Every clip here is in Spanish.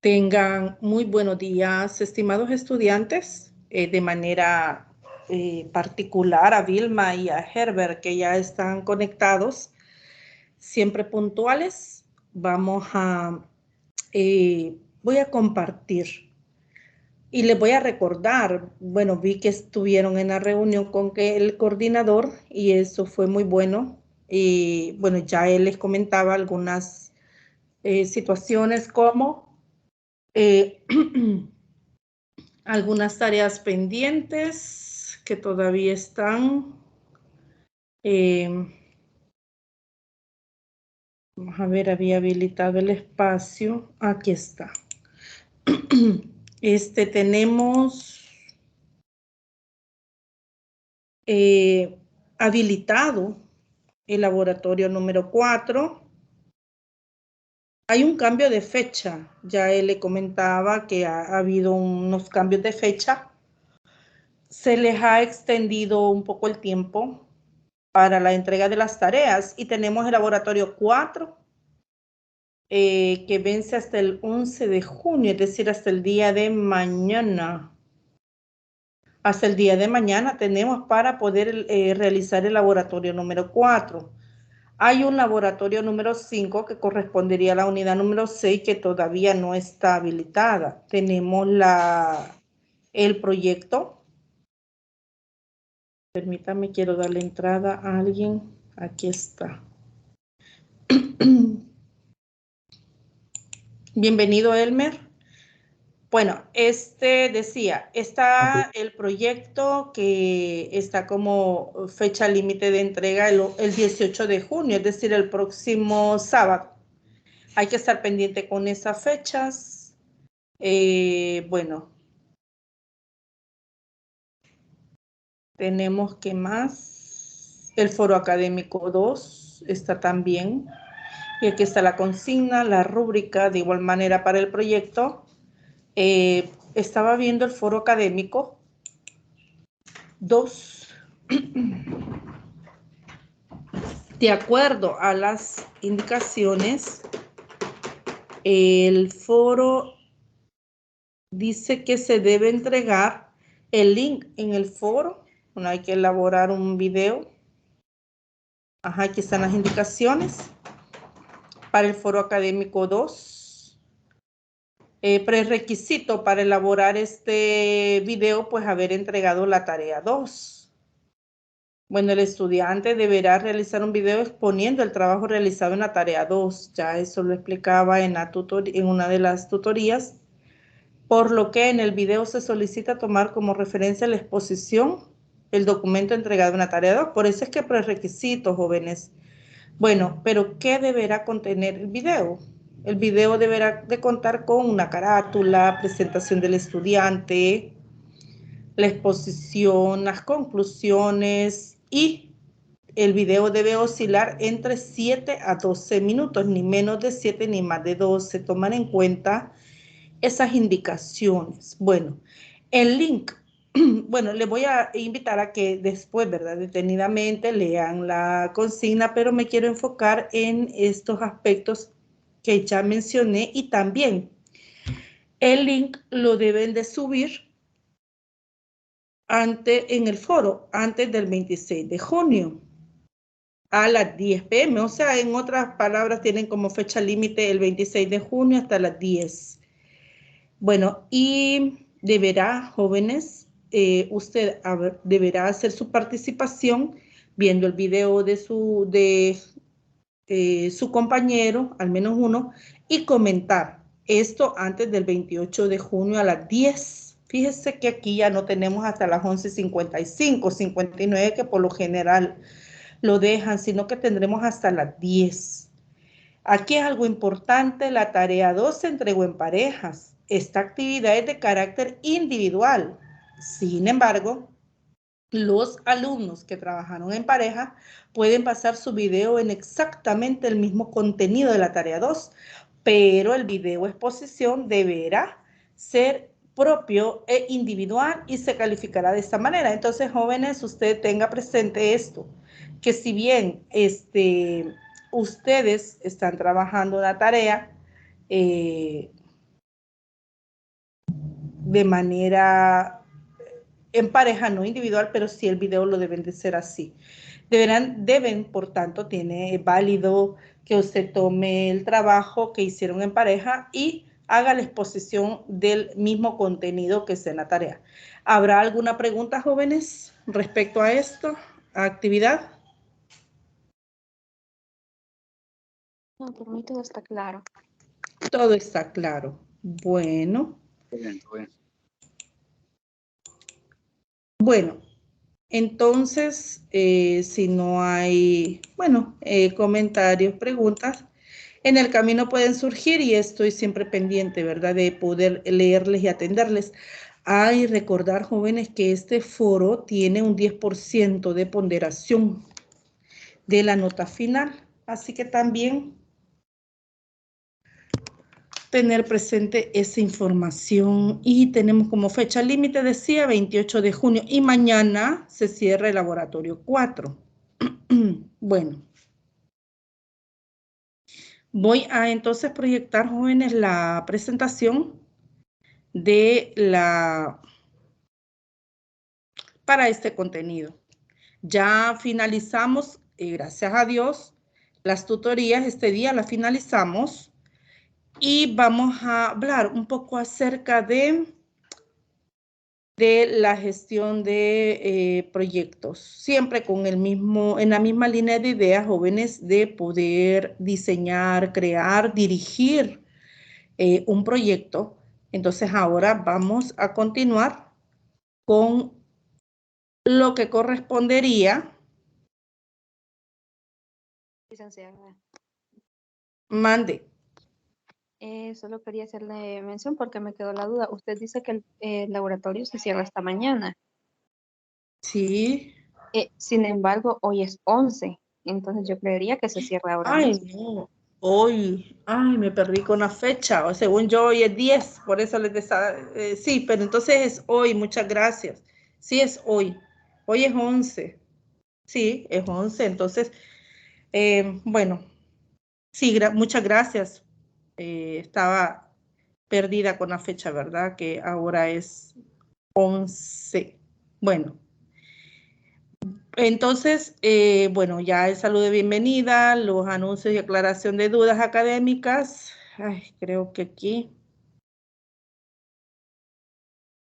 Tengan muy buenos días, estimados estudiantes. De manera particular a Vilma y a Herbert, que ya están conectados, siempre puntuales. Voy a compartir y les voy a recordar. Bueno, vi que estuvieron en la reunión con el coordinador y eso fue muy bueno. Y bueno, ya él les comentaba algunas situaciones como algunas tareas pendientes que todavía están. Vamos a ver, había habilitado el espacio. Aquí está. Tenemos habilitado el laboratorio número 4. Hay un cambio de fecha. Ya él le comentaba que ha habido unos cambios de fecha. Se les ha extendido un poco el tiempo para la entrega de las tareas y tenemos el laboratorio 4 que vence hasta el 11 de junio, es decir, hasta el día de mañana. Hasta el día de mañana tenemos para poder realizar el laboratorio número 4. Hay un laboratorio número 5 que correspondería a la unidad número 6 que todavía no está habilitada. Tenemos el proyecto. Permítame, quiero darle entrada a alguien. Aquí está. Bienvenido, Elmer. Bueno, decía, está el proyecto que está como fecha límite de entrega el 18 de junio, es decir, el próximo sábado. Hay que estar pendiente con esas fechas. Bueno, tenemos que más. El foro académico 2 está también. Y aquí está la consigna, la rúbrica, de igual manera para el proyecto. Estaba viendo el foro académico 2. De acuerdo a las indicaciones, el foro dice que se debe entregar el link en el foro. Bueno, hay que elaborar un video. Ajá, aquí están las indicaciones para el foro académico 2. Prerequisito para elaborar este video, pues haber entregado la tarea 2. Bueno, el estudiante deberá realizar un video exponiendo el trabajo realizado en la tarea 2. Ya eso lo explicaba en una de las tutorías. Por lo que en el video se solicita tomar como referencia la exposición, el documento entregado en la tarea 2. Por eso es que prerequisitos, jóvenes. Bueno, pero ¿qué deberá contener el video? El video deberá de contar con una carátula, presentación del estudiante, la exposición, las conclusiones, y el video debe oscilar entre 7 a 12 minutos, ni menos de 7 ni más de 12. Tomar en cuenta esas indicaciones. Bueno, el link, bueno, les voy a invitar a que después, ¿verdad?, detenidamente lean la consigna, pero me quiero enfocar en estos aspectos que ya mencioné, y también el link lo deben de subir en el foro antes del 26 de junio a las 10 p.m. O sea, en otras palabras, tienen como fecha límite el 26 de junio hasta las 10. Bueno, y deberá, jóvenes, usted deberá hacer su participación viendo el video de su compañero, al menos uno, y comentar esto antes del 28 de junio a las 10. Fíjese que aquí ya no tenemos hasta las 11:55, 59, que por lo general lo dejan, sino que tendremos hasta las 10. Aquí es algo importante: la tarea 2 se entregó en parejas. Esta actividad es de carácter individual. Sin embargo, los alumnos que trabajaron en pareja pueden pasar su video en exactamente el mismo contenido de la tarea 2, pero el video exposición deberá ser propio e individual y se calificará de esta manera. Entonces, jóvenes, usted tenga presente esto, que si bien ustedes están trabajando una tarea, de manera en pareja, no individual, pero sí el video lo deben de ser así. Deben, por tanto, tiene válido que usted tome el trabajo que hicieron en pareja y haga la exposición del mismo contenido que está en la tarea. ¿Habrá alguna pregunta, jóvenes, respecto a esto, actividad? No, por mí todo está claro. Todo está claro. Bueno. Bueno, entonces, si no hay, comentarios, preguntas, en el camino pueden surgir y estoy siempre pendiente, ¿verdad?, de poder leerles y atenderles. Hay recordar, jóvenes, que este foro tiene un 10% de ponderación de la nota final, así que también tener presente esa información y tenemos como fecha límite, decía, 28 de junio y mañana se cierra el laboratorio 4. Bueno, voy a entonces proyectar, jóvenes, la presentación de para este contenido. Ya finalizamos, gracias a Dios, las tutorías. Este día las finalizamos y vamos a hablar un poco acerca de la gestión de proyectos, siempre con en la misma línea de ideas, jóvenes, de poder diseñar, crear, dirigir un proyecto. Entonces ahora vamos a continuar con lo que correspondería. Licenciada. Mande. Solo quería hacerle mención porque me quedó la duda. Usted dice que el laboratorio se cierra esta mañana. Sí. Sin embargo, hoy es 11, entonces yo creería que se cierra ahora Ay, mismo. no. Hoy, me perdí con la fecha. O según yo, hoy es 10, por eso les decía, sí, pero entonces es hoy, muchas gracias. Sí, es hoy. Hoy es 11. Sí, es 11. Entonces, bueno, sí, muchas gracias. Estaba perdida con la fecha, ¿verdad? Que ahora es 11. Bueno. Entonces, bueno, ya el saludo de bienvenida, los anuncios y aclaración de dudas académicas. Ay, creo que aquí.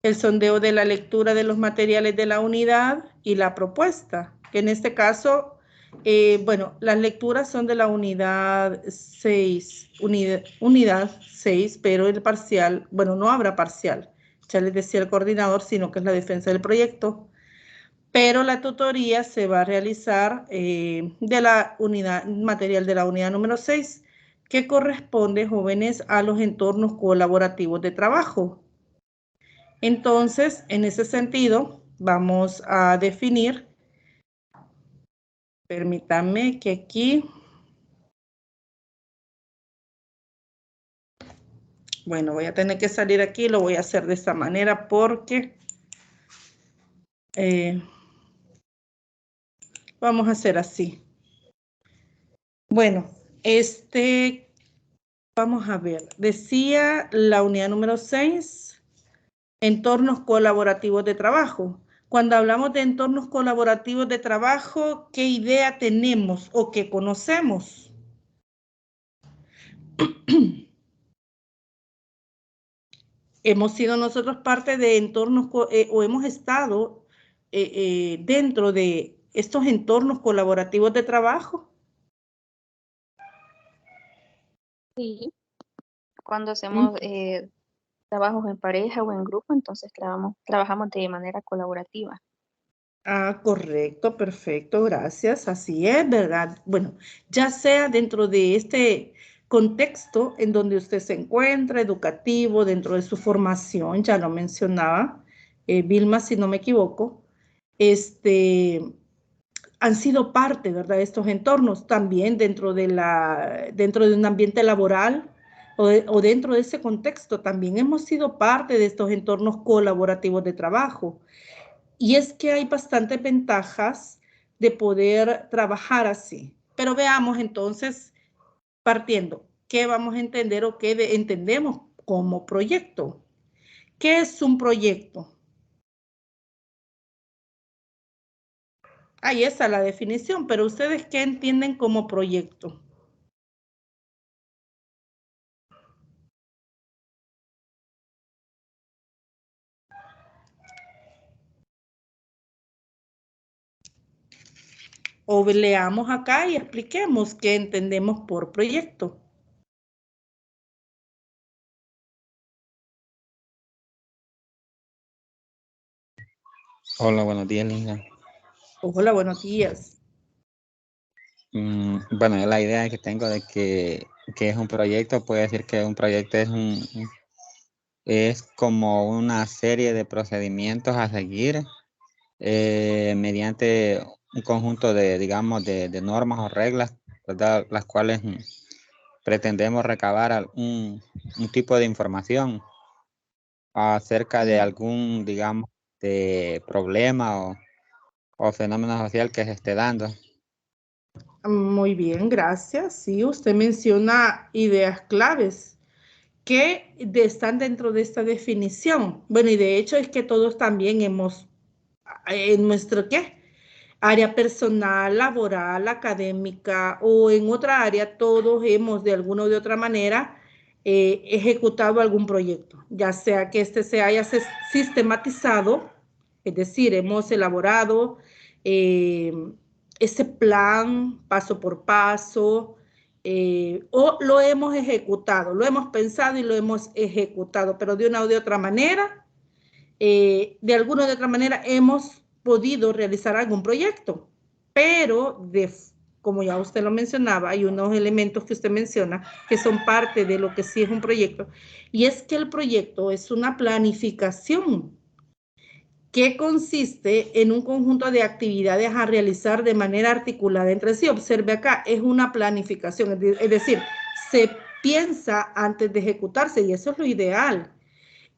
El sondeo de la lectura de los materiales de la unidad y la propuesta, que en este caso, bueno, las lecturas son de la unidad 6, unidad 6, pero el parcial, bueno, no habrá parcial, ya les decía el coordinador, sino que es la defensa del proyecto. Pero la tutoría se va a realizar de la unidad material de la unidad número 6, que corresponde, jóvenes, a los entornos colaborativos de trabajo. Entonces, en ese sentido, vamos a definir, permítanme que aquí, bueno, voy a tener que salir aquí, lo voy a hacer de esta manera porque vamos a hacer así. Bueno, vamos a ver, decía la unidad número 6, entornos colaborativos de trabajo. Cuando hablamos de entornos colaborativos de trabajo, ¿qué idea tenemos o qué conocemos? Hemos sido nosotros parte de entornos o hemos estado dentro de estos entornos colaborativos de trabajo. Sí. Cuando hacemos trabajos en pareja o en grupo, entonces trabajamos de manera colaborativa. Ah, correcto, perfecto, gracias. Así es, ¿verdad? Bueno, ya sea dentro de este contexto en donde usted se encuentra, educativo, dentro de su formación, ya lo mencionaba, Vilma, si no me equivoco, han sido parte, ¿verdad?, de estos entornos, también dentro de un ambiente laboral o dentro de ese contexto, también hemos sido parte de estos entornos colaborativos de trabajo. Y es que hay bastantes ventajas de poder trabajar así. Pero veamos entonces, partiendo, ¿qué vamos a entender o qué entendemos como proyecto? ¿Qué es un proyecto? Ahí está la definición, pero ¿ustedes qué entienden como proyecto? O leamos acá y expliquemos qué entendemos por proyecto. Hola, buenos días, Linda. Hola, buenos días. Bueno, la idea que tengo de que es un proyecto, puede decir que un proyecto es como una serie de procedimientos a seguir mediante un conjunto de, digamos, de normas o reglas, ¿verdad? Las cuales pretendemos recabar un tipo de información acerca de algún, digamos, de problema o fenómeno social que se esté dando. Muy bien, gracias. Sí, usted menciona ideas claves que están dentro de esta definición. Bueno, y de hecho es que todos también hemos, en nuestro ¿qué? Área personal, laboral, académica o en otra área, todos hemos de alguna o de otra manera ejecutado algún proyecto, ya sea que este se haya sistematizado, es decir, hemos elaborado eh, ese plan paso por paso, o lo hemos ejecutado, lo hemos pensado y lo hemos ejecutado, pero de una o de otra manera, de alguna o de otra manera hemos podido realizar algún proyecto, pero como ya usted lo mencionaba, hay unos elementos que usted menciona que son parte de lo que sí es un proyecto, y es que el proyecto es una planificación que consiste en un conjunto de actividades a realizar de manera articulada entre sí. Observe acá, es una planificación, es decir, se piensa antes de ejecutarse y eso es lo ideal.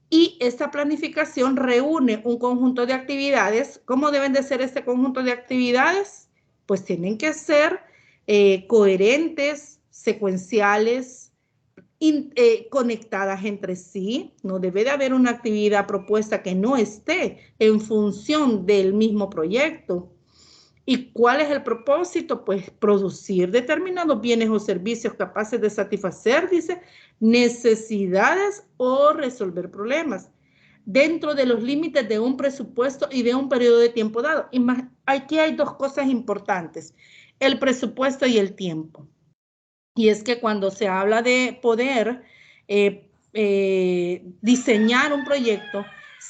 Y esta planificación reúne un conjunto de actividades. ¿Cómo deben de ser este conjunto de actividades? Pues tienen que ser coherentes, secuenciales, conectadas entre sí. No debe de haber una actividad propuesta que no esté en función del mismo proyecto. ¿Y cuál es el propósito? Pues producir determinados bienes o servicios capaces de satisfacer, dice, necesidades o resolver problemas dentro de los límites de un presupuesto y de un periodo de tiempo dado. Y más, aquí hay dos cosas importantes, el presupuesto y el tiempo. Y es que cuando se habla de poder diseñar un proyecto,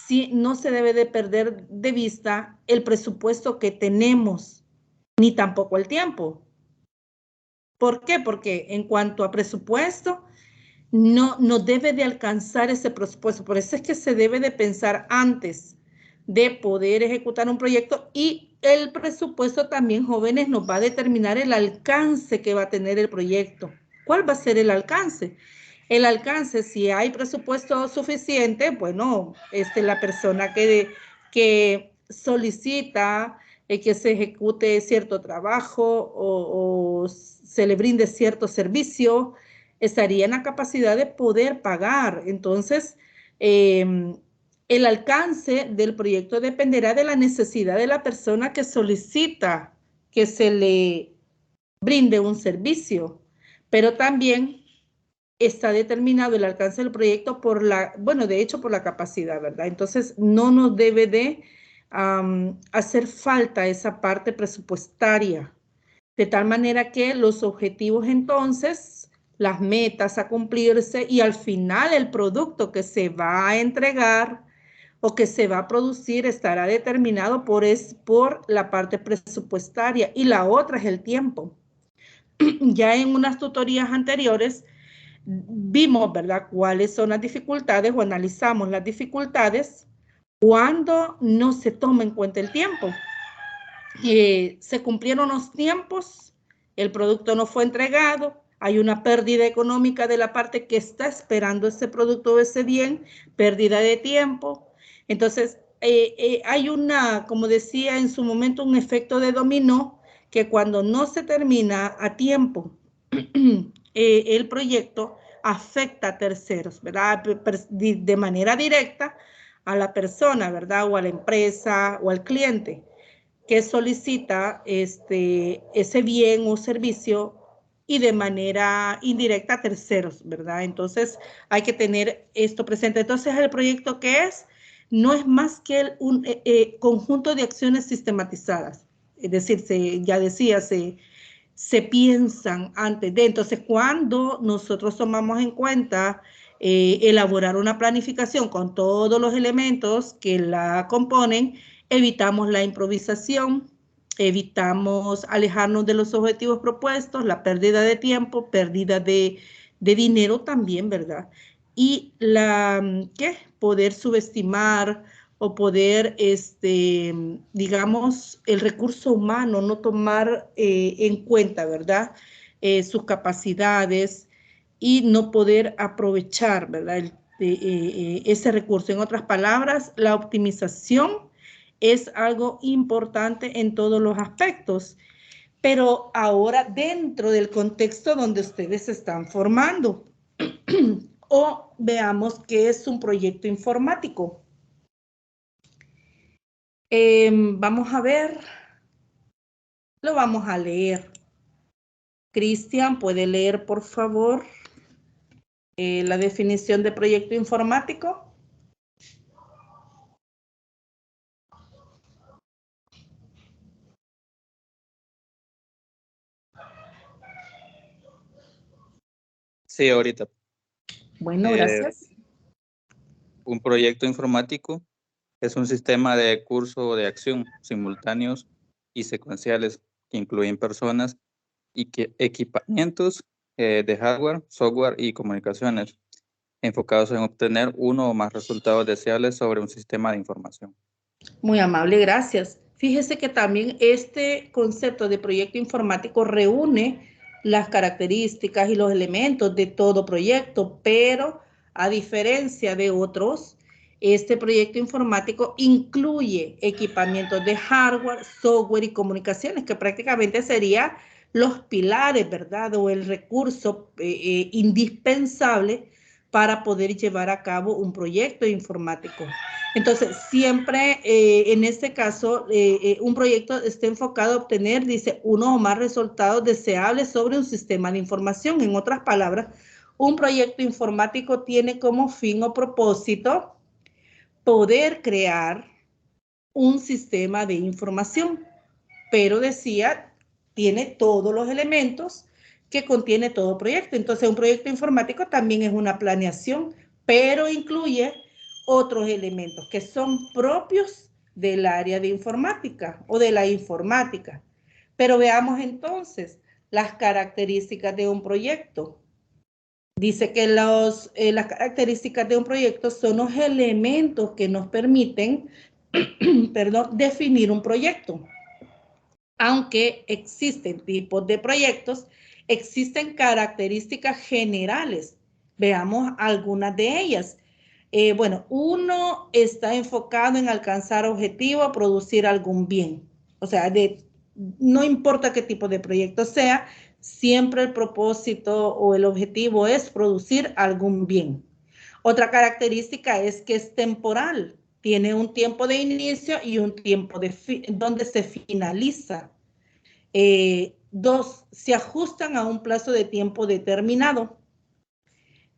sí, no se debe de perder de vista el presupuesto que tenemos, ni tampoco el tiempo. ¿Por qué? Porque en cuanto a presupuesto, no debe de alcanzar ese presupuesto. Por eso es que se debe de pensar antes de poder ejecutar un proyecto, y el presupuesto también, jóvenes, nos va a determinar el alcance que va a tener el proyecto. ¿Cuál va a ser el alcance? El alcance, si hay presupuesto suficiente, bueno, la persona que solicita que se ejecute cierto trabajo o se le brinde cierto servicio, estaría en la capacidad de poder pagar. Entonces, el alcance del proyecto dependerá de la necesidad de la persona que solicita que se le brinde un servicio, pero también está determinado el alcance del proyecto por de hecho, por la capacidad, ¿verdad? Entonces, no nos debe de hacer falta esa parte presupuestaria, de tal manera que los objetivos entonces, las metas a cumplirse y al final el producto que se va a entregar o que se va a producir estará determinado por la parte presupuestaria, y la otra es el tiempo. Ya en unas tutorías anteriores vimos, ¿verdad?, cuáles son las dificultades o analizamos las dificultades cuando no se toma en cuenta el tiempo. Se cumplieron los tiempos, el producto no fue entregado, hay una pérdida económica de la parte que está esperando ese producto o ese bien, pérdida de tiempo. Entonces, hay como decía en su momento, un efecto de dominó, que cuando no se termina a tiempo el proyecto, afecta a terceros, ¿verdad? De manera directa a la persona, ¿verdad? O a la empresa o al cliente que solicita ese bien o servicio y de manera indirecta a terceros, ¿verdad? Entonces hay que tener esto presente. Entonces el proyecto que no es más que un conjunto de acciones sistematizadas. Es decir, ya decía, se piensan antes de. Entonces, cuando nosotros tomamos en cuenta elaborar una planificación con todos los elementos que la componen, evitamos la improvisación, evitamos alejarnos de los objetivos propuestos, la pérdida de tiempo, pérdida de dinero también, ¿verdad? Y poder subestimar o poder, digamos, el recurso humano, no tomar en cuenta, ¿verdad? Sus capacidades y no poder aprovechar, ¿verdad? Ese recurso. En otras palabras, la optimización es algo importante en todos los aspectos, pero ahora dentro del contexto donde ustedes se están formando. O veamos qué es un proyecto informático. Vamos a ver, lo vamos a leer. Cristian, ¿puede leer, por favor, la definición de proyecto informático? Sí, ahorita. Bueno, gracias. Un proyecto informático es un sistema de curso de acción simultáneos y secuenciales que incluyen personas y equipamientos de hardware, software y comunicaciones enfocados en obtener uno o más resultados deseables sobre un sistema de información. Muy amable, gracias. Fíjese que también este concepto de proyecto informático reúne las características y los elementos de todo proyecto, pero a diferencia de otros, este proyecto informático incluye equipamientos de hardware, software y comunicaciones, que prácticamente serían los pilares, ¿verdad? O el recurso indispensable para poder llevar a cabo un proyecto informático. Entonces, siempre en este caso, un proyecto está enfocado a obtener, dice, uno o más resultados deseables sobre un sistema de información. En otras palabras, un proyecto informático tiene como fin o propósito poder crear un sistema de información, pero decía, tiene todos los elementos que contiene todo proyecto. Entonces, un proyecto informático también es una planeación, pero incluye otros elementos que son propios del área de informática o de la informática. Pero veamos entonces las características de un proyecto. Dice que las características de un proyecto son los elementos que nos permiten definir un proyecto. Aunque existen tipos de proyectos, existen características generales. Veamos algunas de ellas. Bueno, uno está enfocado en alcanzar objetivos, producir algún bien. O sea, no importa qué tipo de proyecto sea, siempre el propósito o el objetivo es producir algún bien. Otra característica es que es temporal. Tiene un tiempo de inicio y un tiempo donde se finaliza. Dos, se ajustan a un plazo de tiempo determinado.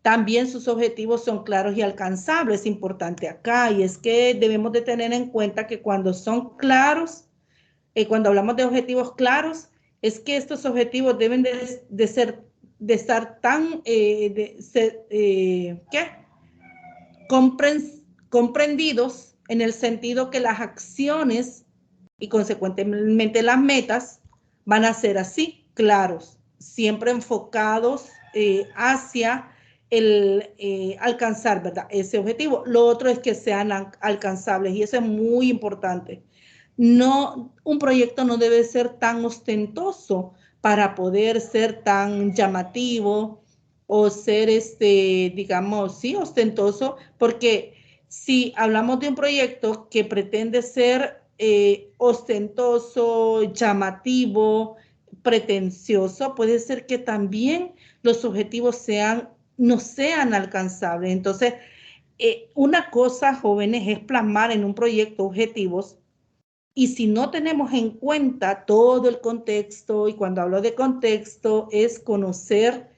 También sus objetivos son claros y alcanzables, es importante acá, y es que debemos de tener en cuenta que cuando son claros, cuando hablamos de objetivos claros, es que estos objetivos deben de estar tan, comprendidos en el sentido que las acciones y consecuentemente las metas van a ser así, claros, siempre enfocados hacia el alcanzar, ¿verdad?, ese objetivo. Lo otro es que sean alcanzables y eso es muy importante. No, un proyecto no debe ser tan ostentoso para poder ser tan llamativo o ser, digamos, sí, ostentoso, porque si hablamos de un proyecto que pretende ser ostentoso, llamativo, pretencioso, puede ser que también los objetivos sean no sean alcanzables. Entonces, una cosa, jóvenes, es plasmar en un proyecto objetivos, y si no tenemos en cuenta todo el contexto, y cuando hablo de contexto es conocer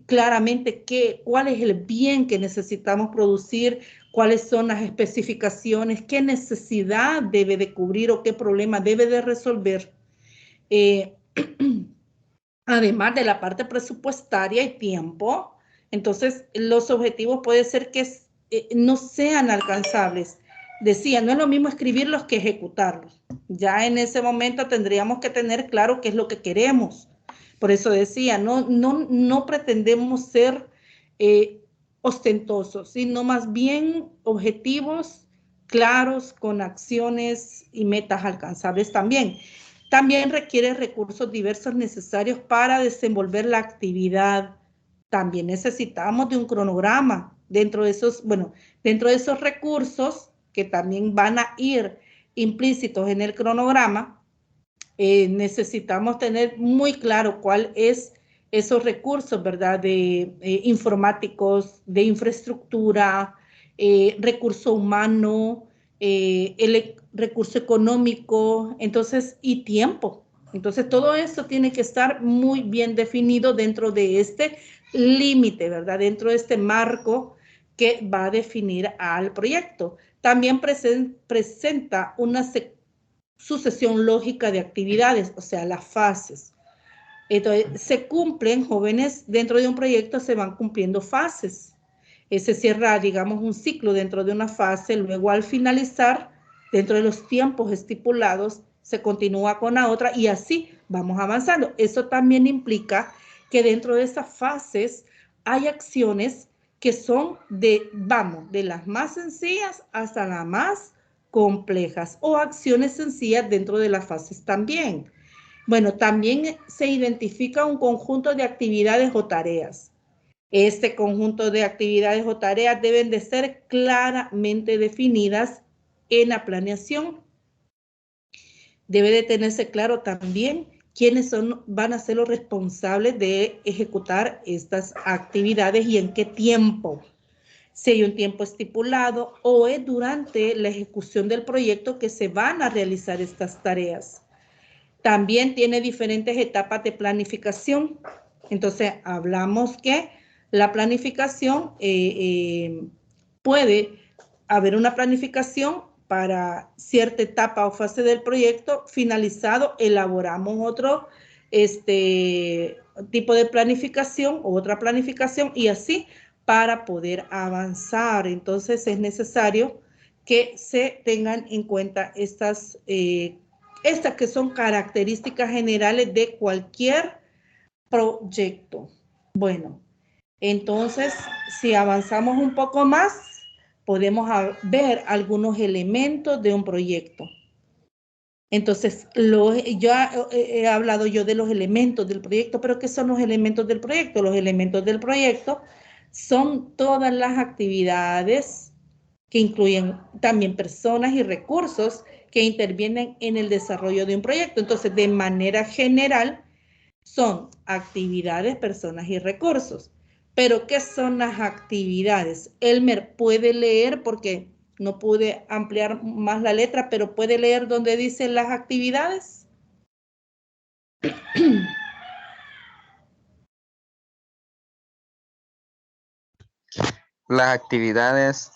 claramente cuál es el bien que necesitamos producir, cuáles son las especificaciones, qué necesidad debe de cubrir o qué problema debe de resolver. Además de la parte presupuestaria y tiempo, entonces los objetivos puede ser que no sean alcanzables. Decía, no es lo mismo escribirlos que ejecutarlos. Ya en ese momento tendríamos que tener claro qué es lo que queremos. Por eso decía, no pretendemos ser ostentosos, sino más bien objetivos claros con acciones y metas alcanzables también. También requiere recursos diversos necesarios para desenvolver la actividad. También necesitamos de un cronograma dentro de esos recursos que también van a ir implícitos en el cronograma. Necesitamos tener muy claro cuál es esos recursos, ¿verdad? De informáticos, de infraestructura, recurso humano, el recurso económico, entonces, y tiempo. Entonces, todo eso tiene que estar muy bien definido dentro de este límite, ¿verdad? Dentro de este marco que va a definir al proyecto. También presenta una sucesión lógica de actividades, o sea, las fases. Entonces, se cumplen, jóvenes, dentro de un proyecto se van cumpliendo fases. Se cierra, digamos, un ciclo dentro de una fase, luego al finalizar, dentro de los tiempos estipulados, se continúa con la otra y así vamos avanzando. Eso también implica que dentro de esas fases hay acciones que son de las más sencillas hasta las más complejas o acciones sencillas dentro de las fases también. Bueno, también se identifica un conjunto de actividades o tareas. Este conjunto de actividades o tareas deben de ser claramente definidas en la planeación. Debe de tenerse claro también quiénes van a ser los responsables de ejecutar estas actividades y en qué tiempo. Si hay un tiempo estipulado o es durante la ejecución del proyecto que se van a realizar estas tareas. También tiene diferentes etapas de planificación. Entonces, hablamos que la planificación puede haber una planificación para cierta etapa o fase del proyecto. Finalizado, elaboramos otro tipo de planificación o otra planificación y así para poder avanzar. Entonces, es necesario que se tengan en cuenta estas que son características generales de cualquier proyecto. Bueno, entonces, si avanzamos un poco más, podemos ver algunos elementos de un proyecto. Entonces, ya he hablado yo de los elementos del proyecto, pero ¿qué son los elementos del proyecto? Los elementos del proyecto son todas las actividades que incluyen también personas y recursos que intervienen en el desarrollo de un proyecto. Entonces, de manera general, son actividades, personas y recursos. Pero, ¿qué son las actividades? Elmer puede leer, porque no pude ampliar más la letra, pero puede leer donde dicen las actividades. Las actividades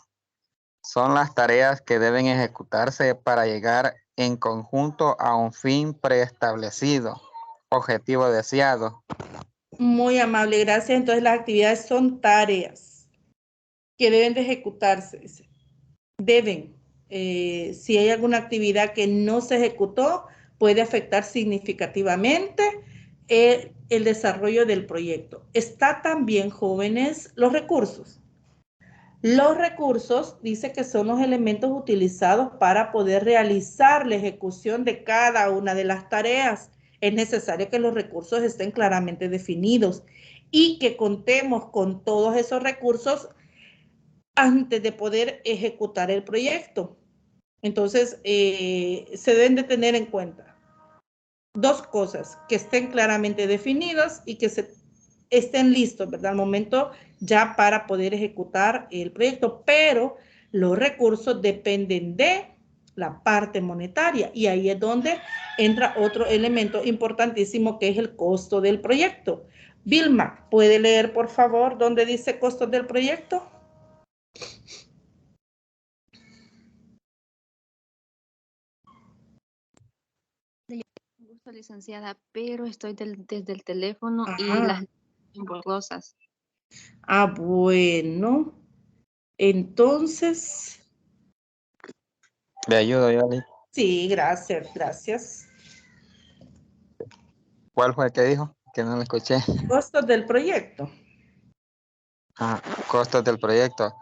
son las tareas que deben ejecutarse para llegar en conjunto a un fin preestablecido, objetivo deseado. Muy amable, gracias. Entonces, las actividades son tareas que deben de ejecutarse. Deben. Si hay alguna actividad que no se ejecutó, puede afectar significativamente el desarrollo del proyecto. Está también, jóvenes, los recursos. Los recursos, dice que son los elementos utilizados para poder realizar la ejecución de cada una de las tareas. Es necesario que los recursos estén claramente definidos y que contemos con todos esos recursos antes de poder ejecutar el proyecto. Entonces, se deben de tener en cuenta dos cosas: que estén claramente definidos y que estén listos, ¿verdad? Al momento ya para poder ejecutar el proyecto, pero los recursos dependen de la parte monetaria y ahí es donde entra otro elemento importantísimo que es el costo del proyecto. Vilma, ¿puede leer por favor dónde dice costos del proyecto? Gusto, licenciada, pero estoy desde el teléfono y Ajá. las borrosas. Ah, bueno. Entonces, Le ayudo, Yoli. sí, gracias, gracias. ¿Cuál fue el que dijo? Que no lo escuché. Costos del proyecto. Ah, costos del proyecto.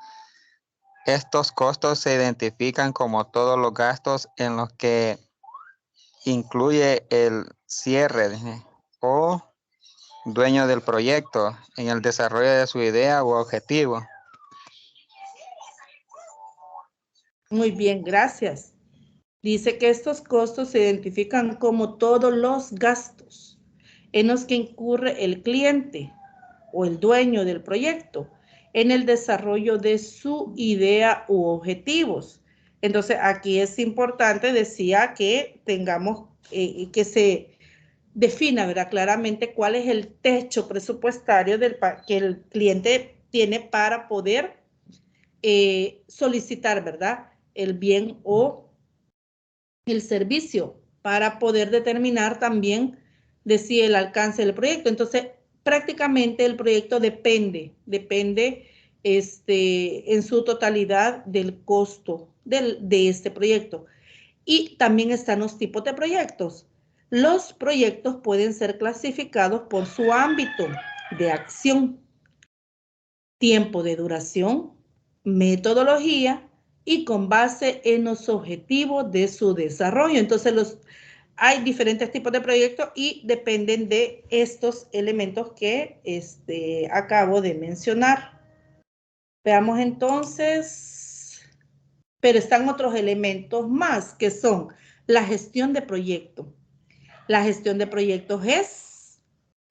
Estos costos se identifican como todos los gastos en los que incluye el cierre o dueño del proyecto en el desarrollo de su idea u objetivo. Muy bien, gracias. Dice que estos costos se identifican como todos los gastos en los que incurre el cliente o el dueño del proyecto en el desarrollo de su idea u objetivos. Entonces, aquí es importante, decía, que tengamos, que se defina, ¿verdad? Claramente cuál es el techo presupuestario que el cliente tiene para poder solicitar, ¿verdad? El bien o el servicio para poder determinar también de si el alcance del proyecto. Entonces, prácticamente el proyecto depende en su totalidad del costo de este proyecto. Y también están los tipos de proyectos. Los proyectos pueden ser clasificados por su ámbito de acción, tiempo de duración, metodología y con base en los objetivos de su desarrollo. Entonces, hay diferentes tipos de proyectos y dependen de estos elementos que acabo de mencionar. Veamos entonces, pero están otros elementos más que son la gestión de proyectos. La gestión de proyectos es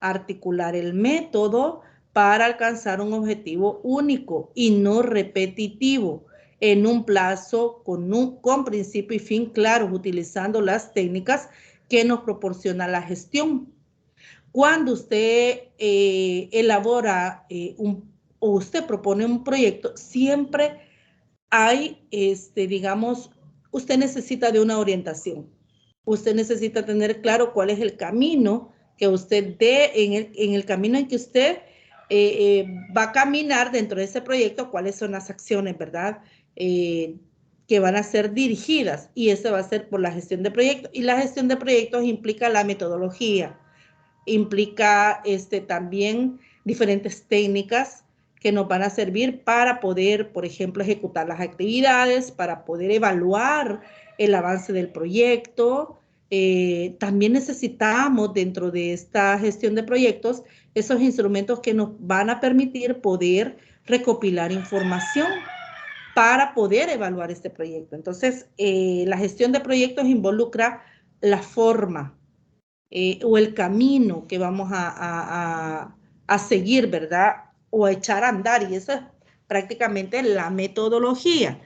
articular el método para alcanzar un objetivo único y no repetitivo en un plazo con principio y fin claros, utilizando las técnicas que nos proporciona la gestión. Cuando usted elabora o usted propone un proyecto, siempre hay, digamos, usted necesita de una orientación. Usted necesita tener claro cuál es el camino que usted dé, en el camino en que usted va a caminar dentro de ese proyecto, cuáles son las acciones, ¿verdad? Que van a ser dirigidas, y eso va a ser por la gestión de proyectos. Y la gestión de proyectos implica la metodología, implica también diferentes técnicas que nos van a servir para poder, por ejemplo, ejecutar las actividades, para poder evaluar el avance del proyecto. También necesitamos dentro de esta gestión de proyectos esos instrumentos que nos van a permitir poder recopilar información para poder evaluar este proyecto. Entonces, la gestión de proyectos involucra la forma, o el camino que vamos a seguir, ¿verdad? O a echar a andar, y eso es prácticamente la metodología.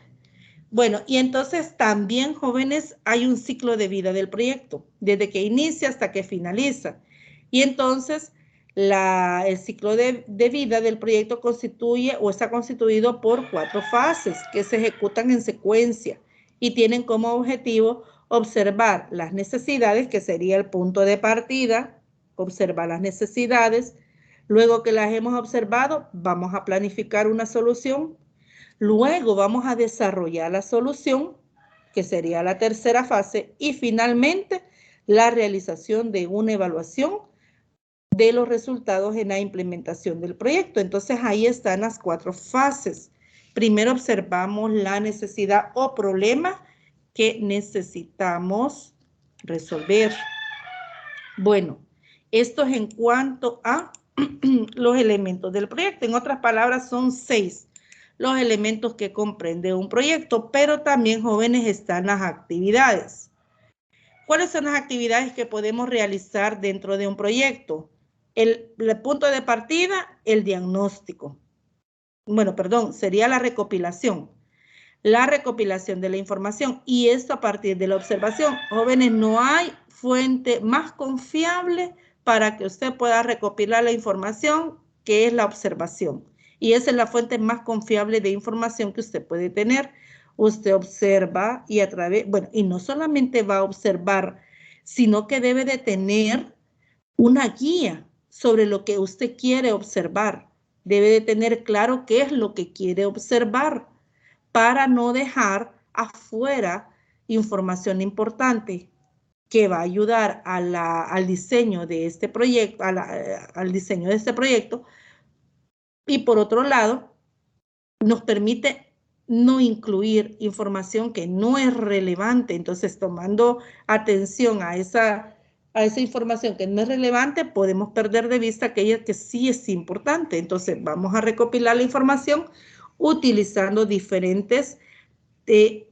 Bueno, y entonces también, jóvenes, hay un ciclo de vida del proyecto, desde que inicia hasta que finaliza. Y entonces, el ciclo de vida del proyecto constituye o está constituido por 4 fases que se ejecutan en secuencia y tienen como objetivo observar las necesidades, que sería el punto de partida, observar las necesidades. Luego que las hemos observado, vamos a planificar una solución. Luego vamos a desarrollar la solución, que sería la tercera fase, y finalmente la realización de una evaluación de los resultados en la implementación del proyecto. Entonces ahí están las 4 fases. Primero observamos la necesidad o problema que necesitamos resolver. Bueno, esto es en cuanto a los elementos del proyecto. En otras palabras, son 6 los elementos que comprende un proyecto, pero también, jóvenes, están las actividades. ¿Cuáles son las actividades que podemos realizar dentro de un proyecto? El punto de partida, el diagnóstico. bueno, perdón, sería la recopilación de la información, y esto a partir de la observación. Jóvenes, no hay fuente más confiable para que usted pueda recopilar la información que es la observación, y esa es la fuente más confiable de información que usted puede tener. Usted observa y a través, bueno, y no solamente va a observar, sino que debe de tener una guía sobre lo que usted quiere observar. Debe de tener claro qué es lo que quiere observar para no dejar afuera información importante que va a ayudar al diseño de este proyecto, al diseño de este proyecto. Y por otro lado, nos permite no incluir información que no es relevante. Entonces, tomando atención a esa información que no es relevante, podemos perder de vista aquella que sí es importante. Entonces, vamos a recopilar la información utilizando diferentes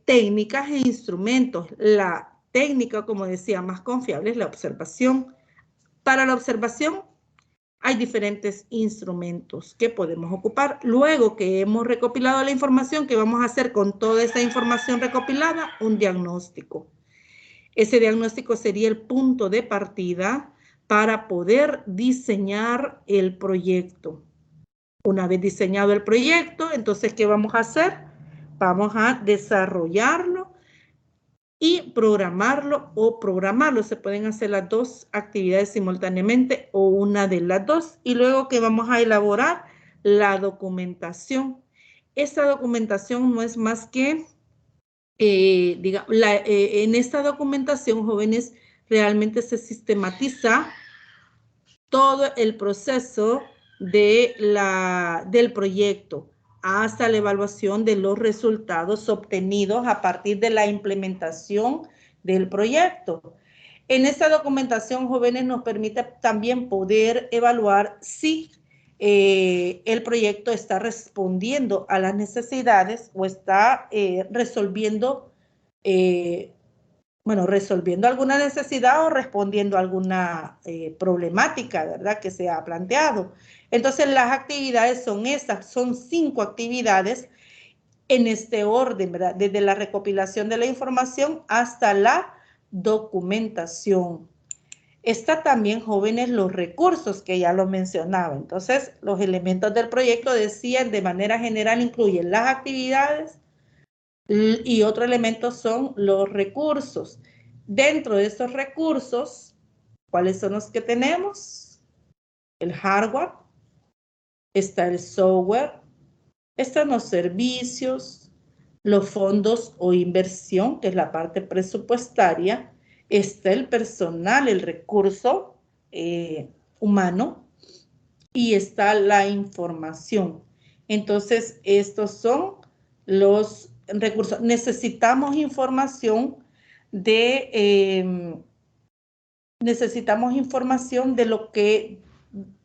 técnicas e instrumentos. La técnica, como decía, más confiable es la observación. Para la observación hay diferentes instrumentos que podemos ocupar. Luego que hemos recopilado la información, ¿qué vamos a hacer con toda esa información recopilada? Un diagnóstico. Ese diagnóstico sería el punto de partida para poder diseñar el proyecto. Una vez diseñado el proyecto, entonces, ¿qué vamos a hacer? Vamos a desarrollarlo y programarlo o programarlo. Se pueden hacer las dos actividades simultáneamente o una de las dos. Y luego que vamos a elaborar la documentación. Esta documentación no es más que, en esta documentación, jóvenes, realmente se sistematiza todo el proceso del proyecto hasta la evaluación de los resultados obtenidos a partir de la implementación del proyecto. En esta documentación, jóvenes, nos permite también poder evaluar si el proyecto está respondiendo a las necesidades o está resolviendo alguna necesidad o respondiendo a alguna problemática, ¿verdad?, que se ha planteado. Entonces, las actividades son estas, son 5 actividades en este orden, ¿verdad?, desde la recopilación de la información hasta la documentación. Está también, jóvenes, los recursos que ya lo mencionaba. Entonces, los elementos del proyecto, decían, de manera general incluyen las actividades, y otro elemento son los recursos. Dentro de estos recursos, ¿cuáles son los que tenemos? El hardware, está el software, están los servicios, los fondos o inversión, que es la parte presupuestaria, está el personal, el recurso humano, y está la información. Entonces, estos son los recursos. Necesitamos información de lo que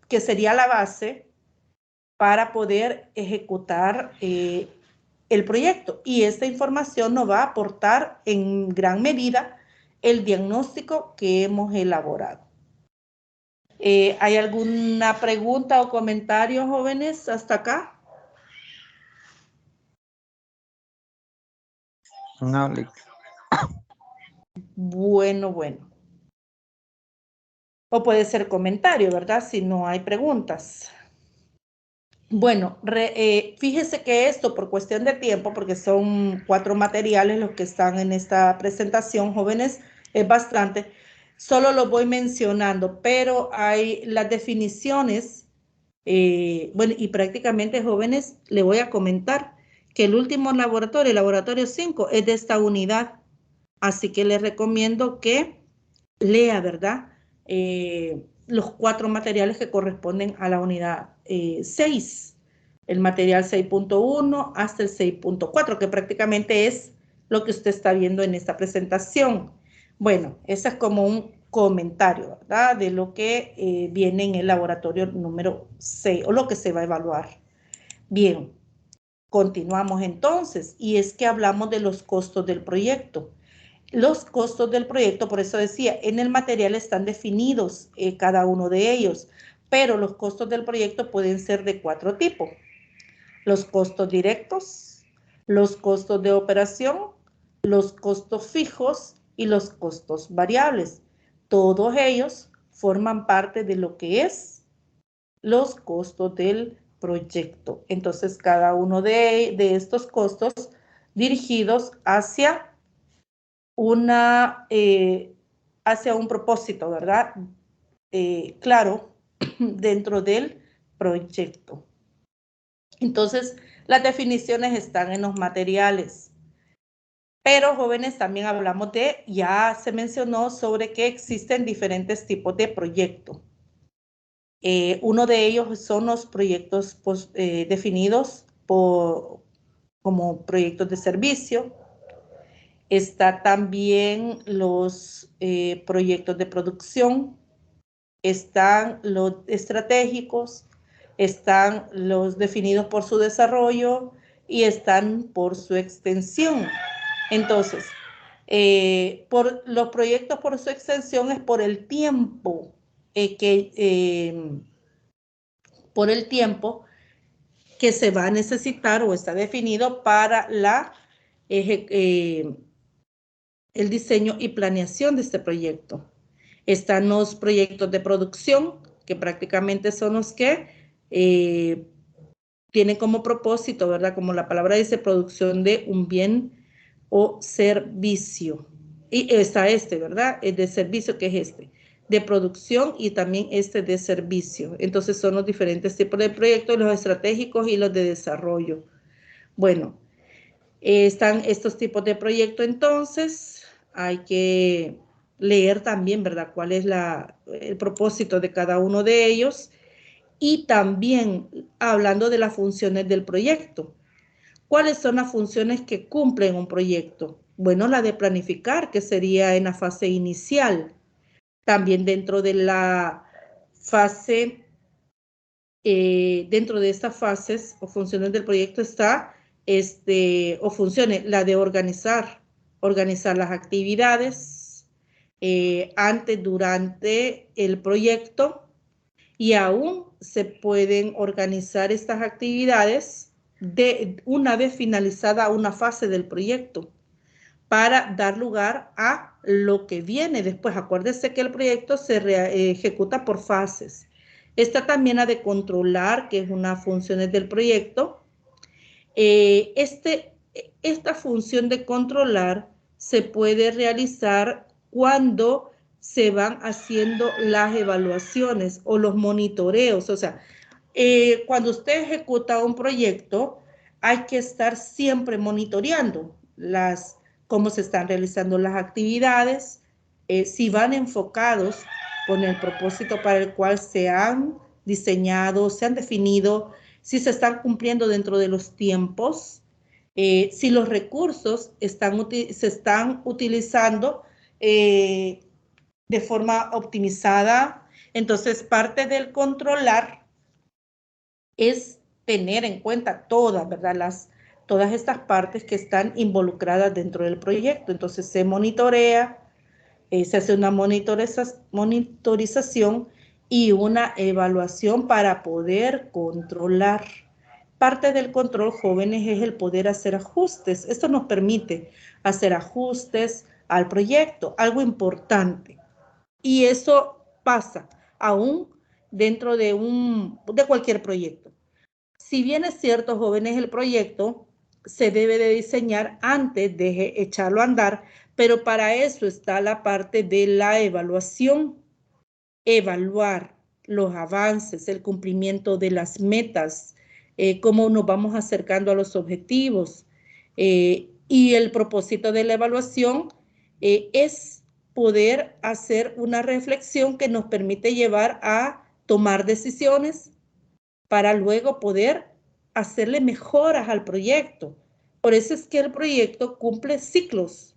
sería la base para poder ejecutar el proyecto. Y esta información nos va a aportar en gran medida el diagnóstico que hemos elaborado. ¿Hay alguna pregunta o comentario, jóvenes, hasta acá? No, Bueno. O puede ser comentario, ¿verdad? Si no hay preguntas. Bueno, fíjese que esto, por cuestión de tiempo, porque son 4 materiales los que están en esta presentación, jóvenes, es bastante. Solo lo voy mencionando, pero hay las definiciones. Bueno, y prácticamente, jóvenes, le voy a comentar que el último laboratorio, el laboratorio 5, es de esta unidad. Así que les recomiendo que lea, ¿verdad?, los 4 materiales que corresponden a la unidad 6. El material 6.1 hasta el 6.4, que prácticamente es lo que usted está viendo en esta presentación. Bueno, ese es como un comentario, ¿verdad?, de lo que viene en el laboratorio número 6 o lo que se va a evaluar. Bien, continuamos entonces, y es que hablamos de los costos del proyecto. Los costos del proyecto, por eso decía, en el material están definidos cada uno de ellos, pero los costos del proyecto pueden ser de 4 tipos. los costos directos, los costos de operación, los costos fijos y los costos variables. Todos ellos forman parte de lo que es los costos del proyecto. Entonces, cada uno de estos costos dirigidos hacia hacia un propósito, ¿verdad? Claro, dentro del proyecto. Entonces, las definiciones están en los materiales. Pero, jóvenes, también hablamos ya se mencionó sobre que existen diferentes tipos de proyectos. Uno de ellos son los proyectos definidos como proyectos de servicio. Está también los proyectos de producción, están los estratégicos, están los definidos por su desarrollo y están por su extensión. Entonces, por los proyectos por su extensión es por el tiempo que se va a necesitar o está definido para el diseño y planeación de este proyecto. Están los proyectos de producción, que prácticamente son los que tienen como propósito, ¿verdad? Como la palabra dice, producción de un bien o servicio. Y está ¿verdad? El de servicio, que es de producción, y también de servicio. Entonces son los diferentes tipos de proyectos, los estratégicos y los de desarrollo. Bueno, están estos tipos de proyectos. Entonces hay que leer también, ¿verdad? Cuál es el propósito de cada uno de ellos, y también hablando de las funciones del proyecto. ¿Cuáles son las funciones que cumple un proyecto? Bueno, la de planificar, que sería en la fase inicial. También dentro de la fase, dentro de estas fases o funciones del proyecto está, o funciones, la de organizar las actividades antes, durante el proyecto, y aún se pueden organizar estas actividades una vez finalizada una fase del proyecto, para dar lugar a lo que viene después. Acuérdese que el proyecto se ejecuta por fases. Está también la de controlar, que es una función del proyecto. Esta función de controlar se puede realizar cuando se van haciendo las evaluaciones o los monitoreos. O sea, cuando usted ejecuta un proyecto, hay que estar siempre monitoreando cómo se están realizando las actividades, si van enfocados con el propósito para el cual se han diseñado, se han definido, si se están cumpliendo dentro de los tiempos, si los recursos se están utilizando de forma optimizada. Entonces, parte del controlar es tener en cuenta todas, ¿verdad? Todas estas partes que están involucradas dentro del proyecto. Entonces se monitorea, se hace una monitorización y una evaluación para poder controlar. Parte del control, jóvenes, es el poder hacer ajustes. Esto nos permite hacer ajustes al proyecto, algo importante. Y eso pasa aún dentro de cualquier proyecto. Si bien es cierto, jóvenes, el proyecto se debe de diseñar antes de echarlo a andar, pero para eso está la parte de la evaluación. Evaluar los avances, el cumplimiento de las metas, cómo nos vamos acercando a los objetivos. Y el propósito de la evaluación es poder hacer una reflexión que nos permite llevar a tomar decisiones para luego poder hacerle mejoras al proyecto. Por eso es que el proyecto cumple ciclos.